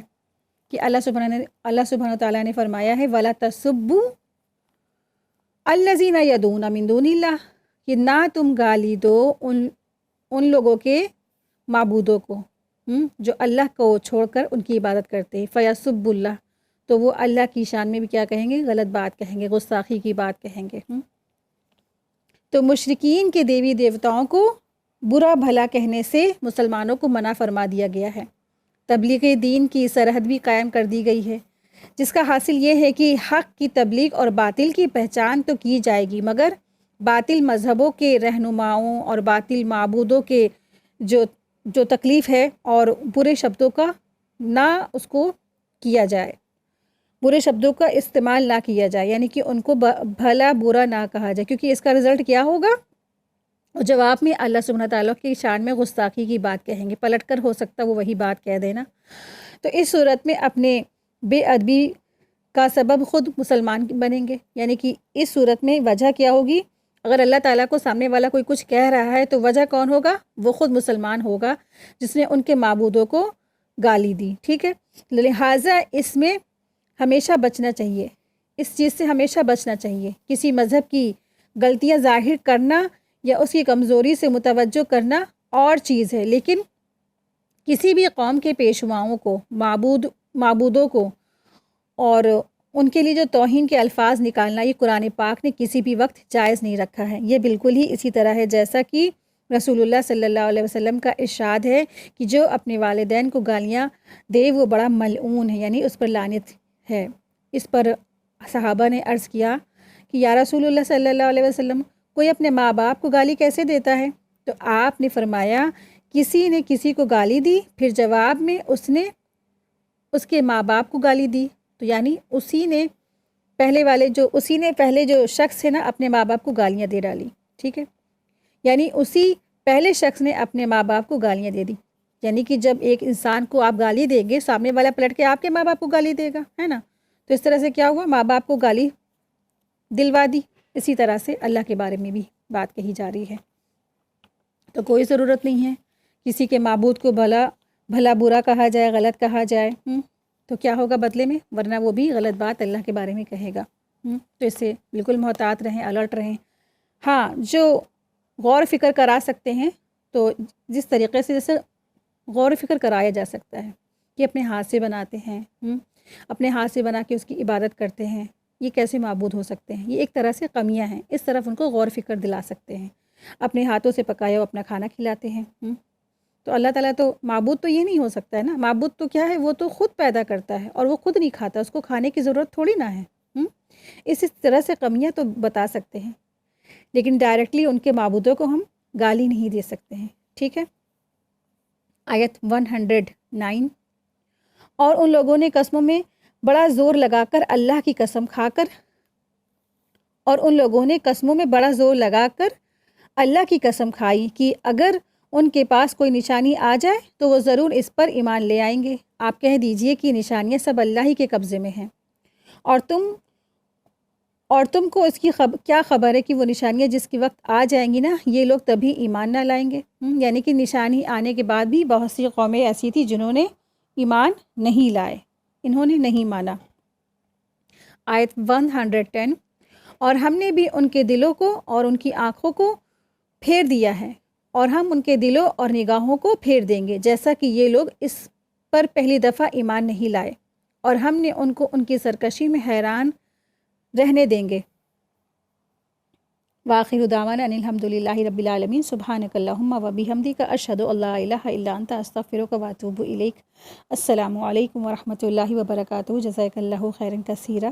کہ اللہ سبحانہ تعالیٰ نے فرمایا ہے وَلَا تَسُبُّوا الَّذِينَ يَدْعُونَ مِن دُونِ اللَّهِ، کہ نہ تم گالی دو ان لوگوں کے معبودوں کو جو اللہ کو چھوڑ کر ان کی عبادت کرتے ہیں۔ فَيَسُبُّ اللَّهَ، تو وہ اللہ کی شان میں بھی کیا کہیں گے؟ غلط بات کہیں گے، گستاخی کی بات کہیں گے۔ تو مشرکین کے دیوی دیوتاؤں کو برا بھلا کہنے سے مسلمانوں کو منع فرما دیا گیا ہے۔ تبلیغ دین کی سرحد بھی قائم کر دی گئی ہے، جس کا حاصل یہ ہے کہ حق کی تبلیغ اور باطل کی پہچان تو کی جائے گی، مگر باطل مذہبوں کے رہنماؤں اور باطل معبودوں کے جو تکلیف ہے اور برے شبدوں کا نہ اس کو کیا جائے، برے شبدوں کا استعمال نہ کیا جائے، یعنی کہ ان کو بھلا برا نہ کہا جائے، کیونکہ اس کا رزلٹ کیا ہوگا؟ اور جواب میں اللہ سبحانہ تعالیٰ کی شان میں گستاخی کی بات کہیں گے، پلٹ کر ہو سکتا وہ وہی بات کہہ دینا۔ تو اس صورت میں اپنے بے ادبی کا سبب خود مسلمان بنیں گے، یعنی کہ اس صورت میں وجہ کیا ہوگی؟ اگر اللہ تعالیٰ کو سامنے والا کوئی کچھ کہہ رہا ہے تو وجہ کون ہوگا؟ وہ خود مسلمان ہوگا جس نے ان کے معبودوں کو گالی دی، ٹھیک ہے؟ لہٰذا اس میں ہمیشہ بچنا چاہیے، اس چیز سے ہمیشہ بچنا چاہیے۔ کسی مذہب کی غلطیاں ظاہر کرنا یا اس کی کمزوری سے متوجہ کرنا اور چیز ہے، لیکن کسی بھی قوم کے پیشواؤں کو، معبودوں کو اور ان کے لیے جو توہین کے الفاظ نکالنا، یہ قرآن پاک نے کسی بھی وقت جائز نہیں رکھا ہے۔ یہ بالکل ہی اسی طرح ہے جیسا کہ رسول اللہ صلی اللہ علیہ وسلم کا ارشاد ہے کہ جو اپنے والدین کو گالیاں دے وہ بڑا ملعون ہے، یعنی اس پر لعنت ہے۔ اس پر صحابہ نے عرض کیا کہ یا رسول اللہ صلی اللہ علیہ وسلم، کوئی اپنے ماں باپ کو گالی کیسے دیتا ہے؟ تو آپ نے فرمایا کسی نے کسی کو گالی دی، پھر جواب میں اس نے اس کے ماں باپ کو گالی دی، تو یعنی اسی نے پہلے جو شخص ہے نا اپنے ماں باپ کو گالیاں دے ڈالی، ٹھیک ہے؟ یعنی اسی پہلے شخص نے اپنے ماں باپ کو گالیاں دے دی، یعنی کہ جب ایک انسان کو آپ گالی دیں گے، سامنے والا پلٹ کے آپ کے ماں باپ کو گالی دے گا، ہے نا؟ تو اس طرح سے کیا ہوا؟ ماں باپ کو گالی دلوا دی۔ اسی طرح سے اللہ کے بارے میں بھی بات کہی جا رہی ہے۔ تو کوئی ضرورت نہیں ہے کسی کے معبود کو بھلا برا کہا جائے، غلط کہا جائے، تو کیا ہوگا بدلے میں؟ ورنہ وہ بھی غلط بات اللہ کے بارے میں کہے گا۔ تو اس سے بالکل محتاط رہیں، الرٹ رہیں۔ ہاں، جو غور فکر کرا سکتے ہیں، تو جس طریقے سے جیسے غور فکر کرایا جا سکتا ہے کہ اپنے ہاتھ سے بناتے ہیں، اپنے ہاتھ سے بنا کے اس کی عبادت کرتے ہیں، یہ کیسے معبود ہو سکتے ہیں؟ یہ ایک طرح سے کمیاں ہیں، اس طرف ان کو غور فکر دلا سکتے ہیں۔ اپنے ہاتھوں سے پکایا ہوا اپنا کھانا کھلاتے ہیں، تو اللہ تعالیٰ تو معبود تو یہ نہیں ہو سکتا ہے نا۔ معبود تو کیا ہے؟ وہ تو خود پیدا کرتا ہے اور وہ خود نہیں کھاتا، اس کو کھانے کی ضرورت تھوڑی نہ ہے۔ اس طرح سے کمیاں تو بتا سکتے ہیں، لیکن ڈائریکٹلی ان کے معبودوں کو ہم گالی نہیں دے سکتے ہیں، ٹھیک ہے؟ آیت 109، اور ان لوگوں نے قسموں میں بڑا زور لگا کر اللہ کی قسم کھا کر اللہ کی قسم کھائی کہ اگر ان کے پاس کوئی نشانی آ جائے تو وہ ضرور اس پر ایمان لے آئیں گے۔ آپ کہہ دیجئے کہ نشانیاں سب اللہ ہی کے قبضے میں ہیں، اور تم کو اس کی کیا خبر ہے کہ وہ نشانیاں جس کے وقت آ جائیں گی نا، یہ لوگ تبھی ایمان نہ لائیں گے۔ یعنی کہ نشانی آنے کے بعد بھی بہت سی قومیں ایسی تھی جنہوں نے ایمان نہیں لائے، انہوں نے نہیں مانا۔ آیت 110، اور ہم نے بھی ان کے دلوں کو اور ان کی آنکھوں کو پھیر دیا ہے، اور ہم ان کے دلوں اور نگاہوں کو پھیر دیں گے، جیسا کہ یہ لوگ اس پر پہلی دفعہ ایمان نہیں لائے، اور ہم نے ان کو ان کی سرکشی میں حیران رہنے دیں گے۔ وآخر دعوانا ان الحمدللہ رب العالمین، سبحانک اللہم و بحمدک، اشہد ان لا الہ الا انت، استغفرک و اتوب الیک۔ السلام علیکم ورحمۃ اللہ وبرکاتہ۔ جزاک اللہ خیرا کثیرا۔